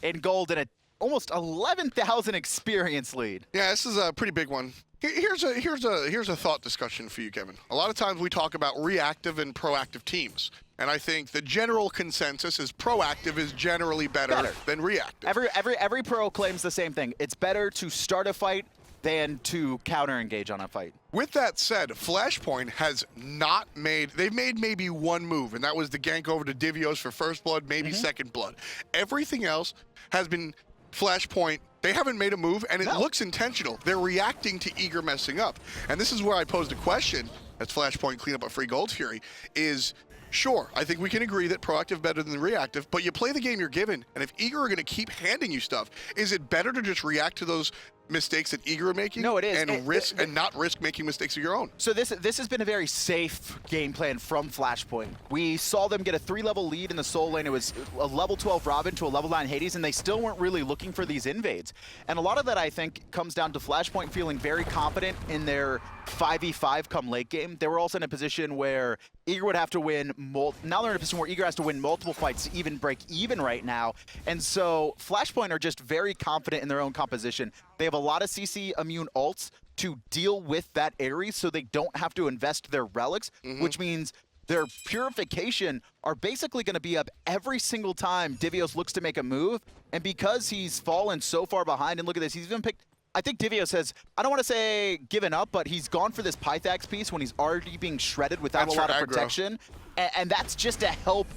in gold and a almost 11,000 experience lead. Yeah, this is a pretty big one. Here's a thought discussion for you, Kevin. A lot of times we talk about reactive and proactive teams. And I think the general consensus is proactive is generally better than reactive. Every pro claims the same thing. It's better to start a fight than to counter-engage on a fight. With that said, Flashpoint has not made, they've made maybe one move, and that was the gank over to Divios for first blood, maybe second blood. Everything else has been Flashpoint. They haven't made a move, and it looks intentional. They're reacting to Eager messing up. And this is where I posed a question, as Flashpoint clean up a free Gold Fury, is sure, I think we can agree that proactive better than reactive, but you play the game you're given, and if Eager are going to keep handing you stuff, is it better to just react to those mistakes that Eager are making? No, it is. And not risk making mistakes of your own? So this has been a very safe game plan from Flashpoint. We saw them get a 3-level lead in the Soul Lane. It was a level 12 Robin to a level 9 Hades, and they still weren't really looking for these invades. And a lot of that, I think, comes down to Flashpoint feeling very confident in their 5v5 come late game. They were also in a position where Eager would have to win, now they're in a position where Eager has to win multiple fights to even break even right now. And so Flashpoint are just very confident in their own composition. They have a lot of CC immune ults to deal with that Ares, so they don't have to invest their relics, which means their purification are basically going to be up every single time Divios looks to make a move. And because he's fallen so far behind, and look at this, he's even picked, I think Divios has, I don't want to say given up, but he's gone for this Pythax piece when he's already being shredded without a lot of protection. And that's just to help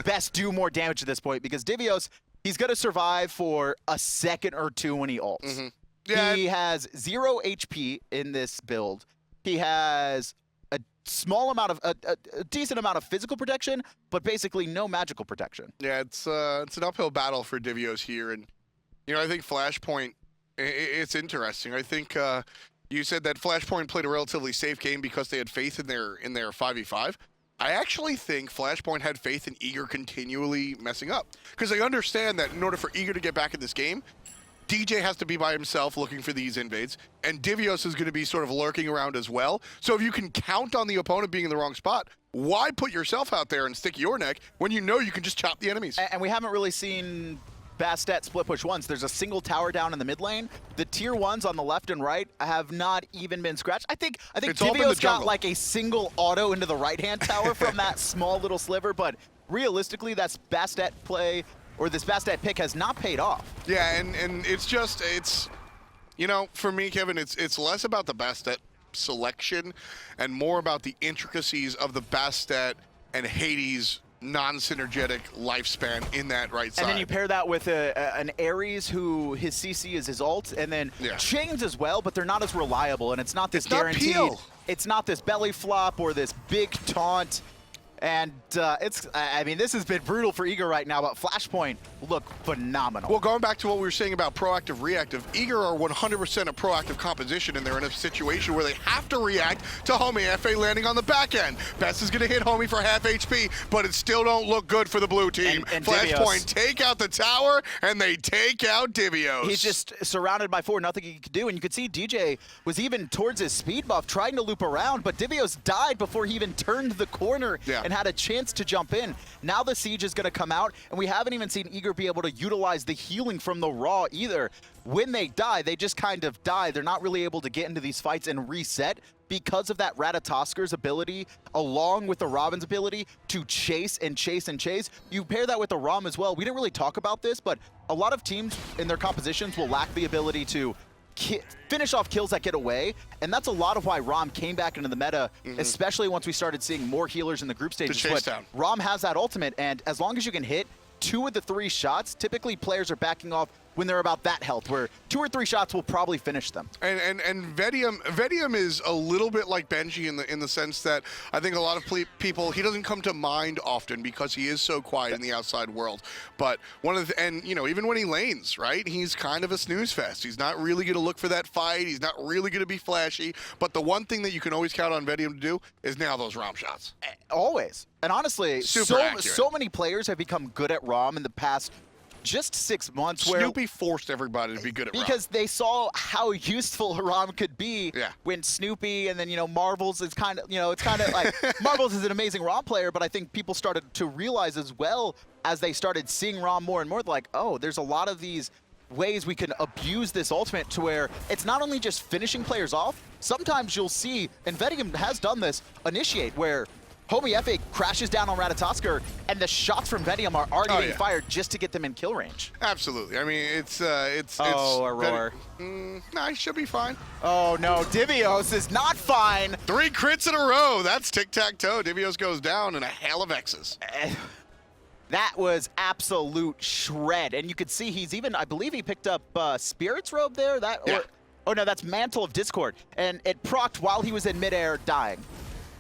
Best do more damage at this point, because Divios, he's going to survive for a second or two when he ults. Yeah. He has 0 HP in this build. He has a small amount of, a decent amount of physical protection, but basically no magical protection. Yeah, it's an uphill battle for Divios here. And, you know, I think Flashpoint, it's interesting. I think you said that Flashpoint played a relatively safe game because they had faith in their 5v5. I actually think Flashpoint had faith in Eager continually messing up, because they understand that in order for Eager to get back in this game, DJ has to be by himself looking for these invades, and Divios is going to be sort of lurking around as well. So if you can count on the opponent being in the wrong spot, why put yourself out there and stick your neck when you know you can just chop the enemies? And we haven't really seen Bastet split push once. There's a single tower down in the mid lane. The tier 1s on the left and right have not even been scratched. I think Divios got like a single auto into the right-hand tower from that small little sliver, but realistically, that's Bastet play, or this Bastet pick has not paid off. Yeah, and it's just, you know, for me, Kevin, it's less about the Bastet selection and more about the intricacies of the Bastet and Hades non-synergetic lifespan in that right side. And then you pair that with an Ares who his CC is his ult, and then chains as well, but they're not as reliable, and it's not this guaranteed. It's not this belly flop or this big taunt. And I mean, this has been brutal for Eager right now, but Flashpoint look phenomenal. Well, going back to what we were saying about proactive, reactive, Eager are 100% a proactive composition, and they're in a situation where they have to react to Homiefe landing on the back end. Best is going to hit Homie for half HP, but it still don't look good for the blue team. And Flashpoint take out the tower, and they take out Divios. He's just surrounded by 4, nothing he could do, and you could see DJ was even towards his speed buff, trying to loop around, but Divios died before he even turned the corner. And had a chance to jump in. Now the siege is going to come out, and we haven't even seen Eager be able to utilize the healing from the Raw either. When they die, they just kind of die. They're not really able to get into these fights and reset because of that Ratatoskr's ability, along with the Robin's ability to chase and chase and chase. You pair that with the Ram as well. We didn't really talk about this, but a lot of teams in their compositions will lack the ability to finish off kills that get away, and that's a lot of why Ram came back into the meta, especially once we started seeing more healers in the group stages. But Ram has that ultimate, and as long as you can hit 2 of the 3 shots, typically players are backing off when they're about that health, where 2 or 3 shots will probably finish them. And Vetium is a little bit like Benji in the sense that I think a lot of people, he doesn't come to mind often because he is so quiet in the outside world. But and you know, even when he lanes, right, he's kind of a snooze fest. He's not really going to look for that fight. He's not really going to be flashy. But the one thing that you can always count on Vetium to do is nail those ROM shots. Always. And honestly, so many players have become good at ROM in the past just 6 months. Snoopy forced everybody to be good at ROM. Because they saw how useful ROM could be when Snoopy and then, you know, Marvels is kind of, you know, it's kind of like, Marvels is an amazing ROM player, but I think people started to realize as well as they started seeing ROM more and more, like, oh, there's a lot of these ways we can abuse this ultimate to where it's not only just finishing players off, sometimes you'll see, and Vetium has done this, initiate, where Homiefe crashes down on Ratatoskr, and the shots from Vetium are already being fired just to get them in kill range. Absolutely. I mean, it's Aurora. Nah, he should be fine. Oh no, Divios is not fine. 3 crits in a row. That's tic-tac-toe. Divios goes down in a hail of X's. That was absolute shred, and you could see he's even, I believe he picked up Spirit's Robe there. Oh no, that's Mantle of Discord, and it procced while he was in midair dying.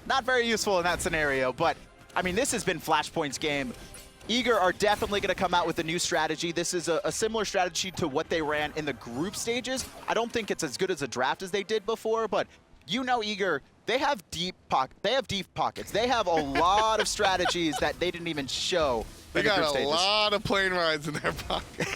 Not very useful in that scenario, but I mean, this has been Flashpoint's game. Eager are definitely going to come out with a new strategy. This is a similar strategy to what they ran in the group stages. I don't think it's as good as a draft as they did before, but you know Eager, they have deep pockets. They have a lot of strategies that they didn't even show. They got a lot of plane rides in their pocket.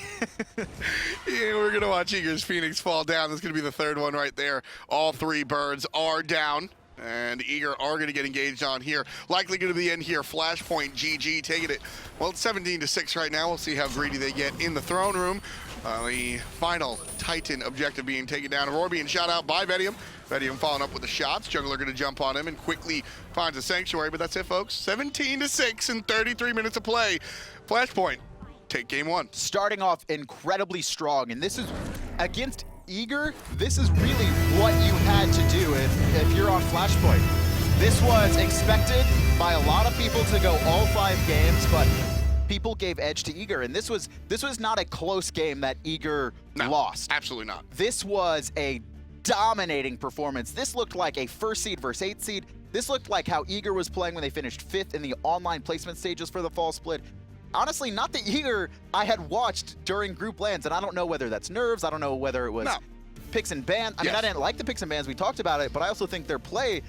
Yeah, we're going to watch Eager's Phoenix fall down. This is going to be the 3rd one right there. All 3 birds are down. And Eager are going to get engaged on here. Likely going to be in here. Flashpoint GG taking it. Well, it's 17-6 right now. We'll see how greedy they get in the throne room. The final Titan objective being taken down. Aror being shot out by Vetium. Vetium following up with the shots. Jungler going to jump on him and quickly finds a sanctuary. But that's it, folks. 17-6 in 33 minutes of play. Flashpoint take game 1. Starting off incredibly strong, and this is against Eager. This is really what you had to do if you're on Flashpoint. This was expected by a lot of people to go all 5 games, but people gave edge to Eager, and this was not a close game that Eager lost. Absolutely not. This was a dominating performance. This looked like a 1st seed versus 8th seed. This looked like how Eager was playing when they finished 5th in the online placement stages for the fall split. Honestly, not the Eager I had watched during group lands, and I don't know whether that's nerves. I don't know whether it was picks and bans. I mean, I didn't like the picks and bans. We talked about it, but I also think their play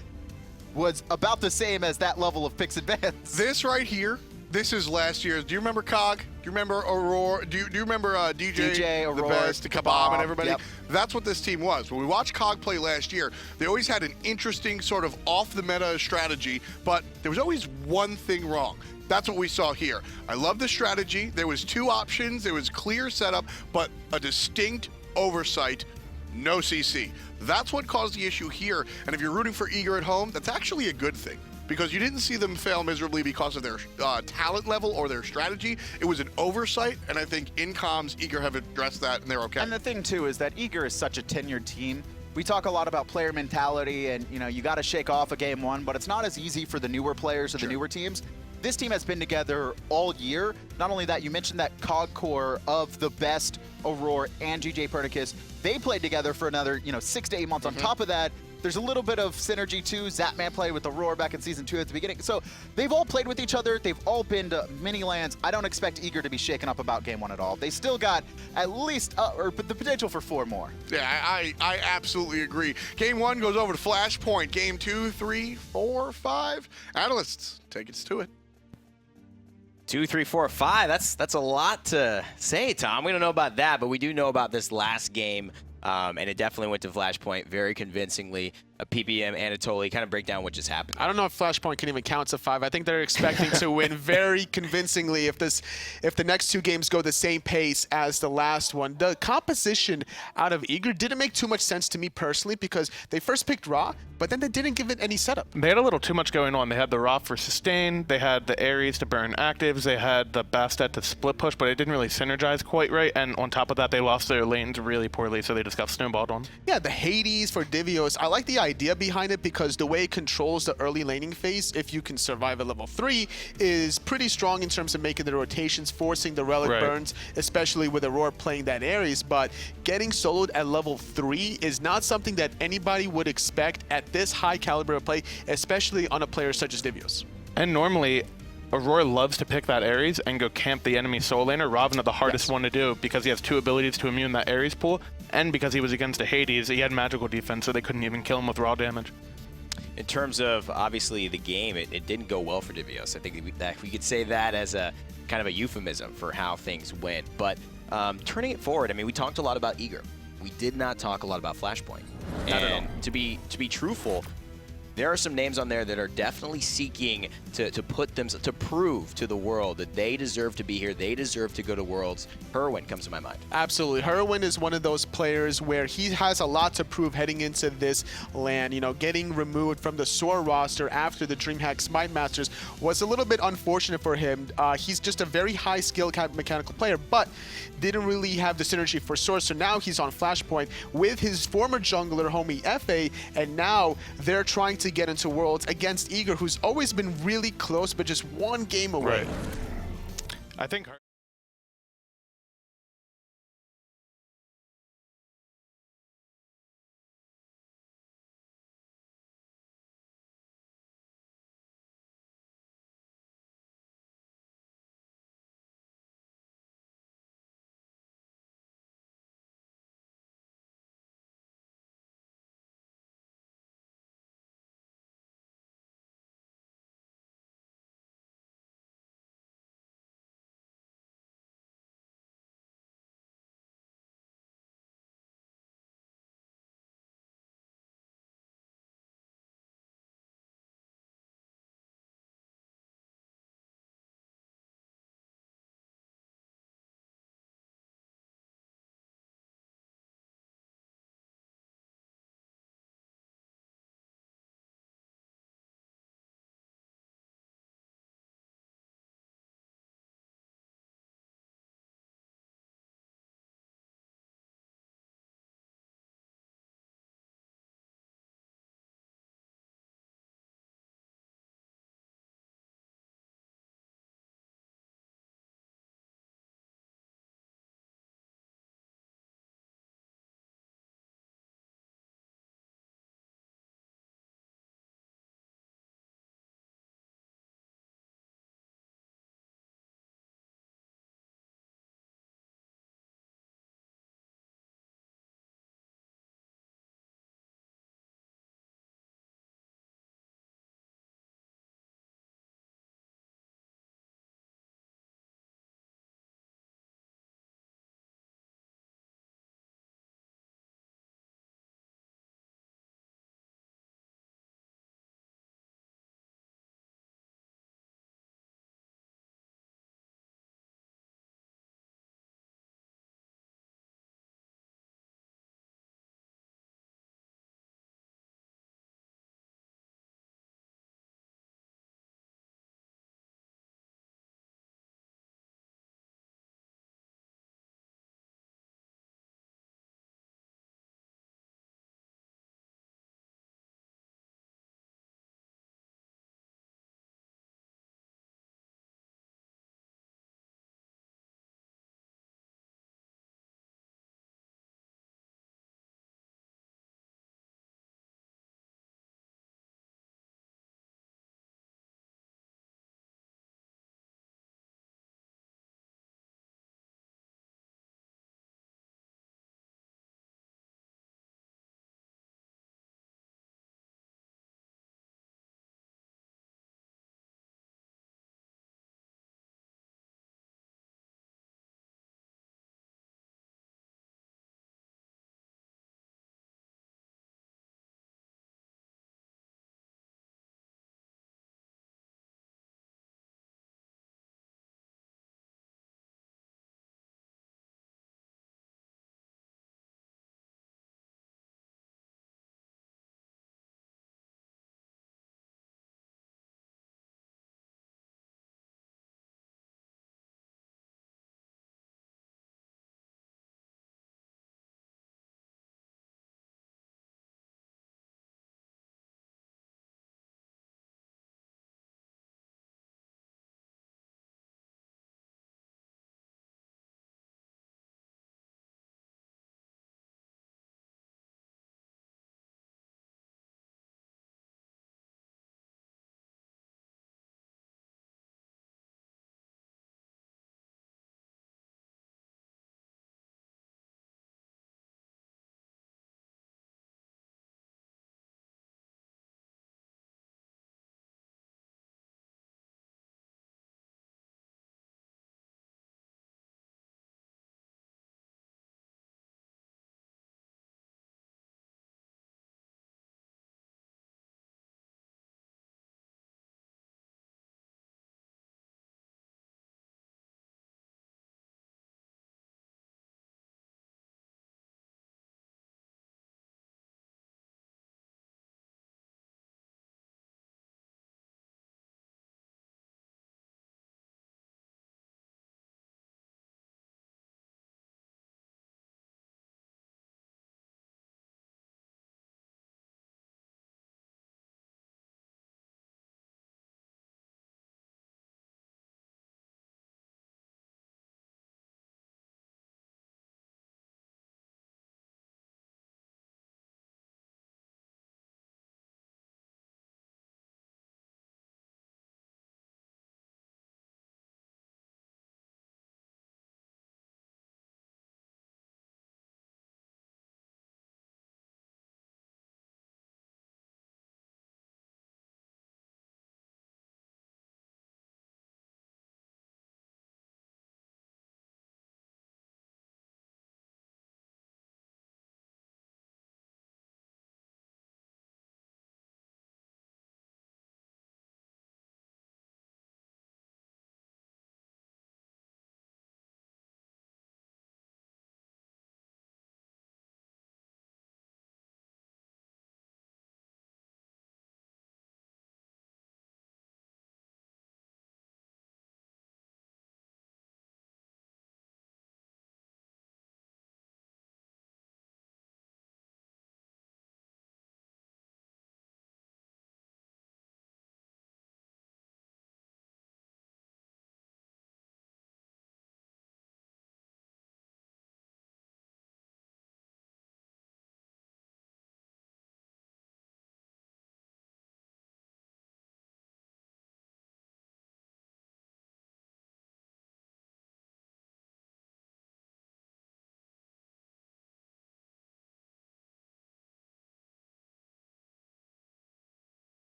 was about the same as that level of picks and bans. This right here, this is last year's. Do you remember Cog? Do you remember Aurora? Do you remember DJ, Aurora, TheBest, Kabam, and everybody? Yep. That's what this team was. When we watched Cog play last year, they always had an interesting sort of off-the-meta strategy, but there was always one thing wrong. That's what we saw here. I love the strategy. There was 2 options. There was clear setup, but a distinct oversight, no CC. That's what caused the issue here. And if you're rooting for Eager at home, that's actually a good thing, because you didn't see them fail miserably because of their talent level or their strategy. It was an oversight, and I think in comms, Eager have addressed that, and they're okay. And the thing, too, is that Eager is such a tenured team. We talk a lot about player mentality, and, you know, you got to shake off a game 1, but it's not as easy for the newer players or the newer teams. This team has been together all year. Not only that, you mentioned that COG core of TheBest, Aror, and djpernicus. They played together for another, 6 to 8 months. On top of that, there's a little bit of synergy too. Zapman played with Aror back in Season 2 at the beginning. So they've all played with each other. They've all been to mini lands. I don't expect Eager to be shaken up about Game 1 at all. They still got at least or the potential for 4 more. Yeah, I absolutely agree. Game 1 goes over to Flashpoint. Game 2, 3, 4, 5. Analysts, take us to it. 2, 3, 4, 5. That's a lot to say, Tom. We don't know about that, but we do know about this last game, and it definitely went to Flashpoint very convincingly. PPM, Anatoly, kind of break down what just happened. I don't know if Flashpoint can even count to 5. I think they're expecting to win very convincingly if the next 2 games go the same pace as the last one. The composition out of Eager didn't make too much sense to me personally, because they first picked Ra, but then they didn't give it any setup. They had a little too much going on. They had the Ra for sustain, they had the Aries to burn actives, they had the Bastet to split push, but it didn't really synergize quite right, and on top of that, they lost their lanes really poorly, so they just got snowballed on. Yeah, the Hades for Divios, I like the idea behind it, because the way it controls the early laning phase, if you can survive at level 3, is pretty strong in terms of making the rotations, forcing the relic burns, especially with Aurora playing that Aries. But getting soloed at level 3 is not something that anybody would expect at this high caliber of play, especially on a player such as Divios. And normally, Aurora loves to pick that Aries and go camp the enemy soul laner. Ravana, the hardest one to do, because he has 2 abilities to immune that Aries pool, and because he was against a Hades, he had magical defense, so they couldn't even kill him with raw damage. In terms of, obviously, the game, it didn't go well for Divios. I think that we could say that as a kind of a euphemism for how things went. But turning it forward, I mean, we talked a lot about Eager. We did not talk a lot about Flashpoint. Not at all. And to be truthful, there are some names on there that are definitely seeking to prove to the world that they deserve to be here. They deserve to go to Worlds. Hurriwind comes to my mind. Absolutely. Hurriwind is one of those players where he has a lot to prove heading into this LAN. You know, getting removed from the SOAR roster after the DreamHack Smite Masters was a little bit unfortunate for him. He's just a very high skill mechanical player, but didn't really have the synergy for SOAR. So now he's on Flashpoint with his former jungler, Homiefe, and now they're trying to get into Worlds against Eager, who's always been really close, but just one game away. Right. I think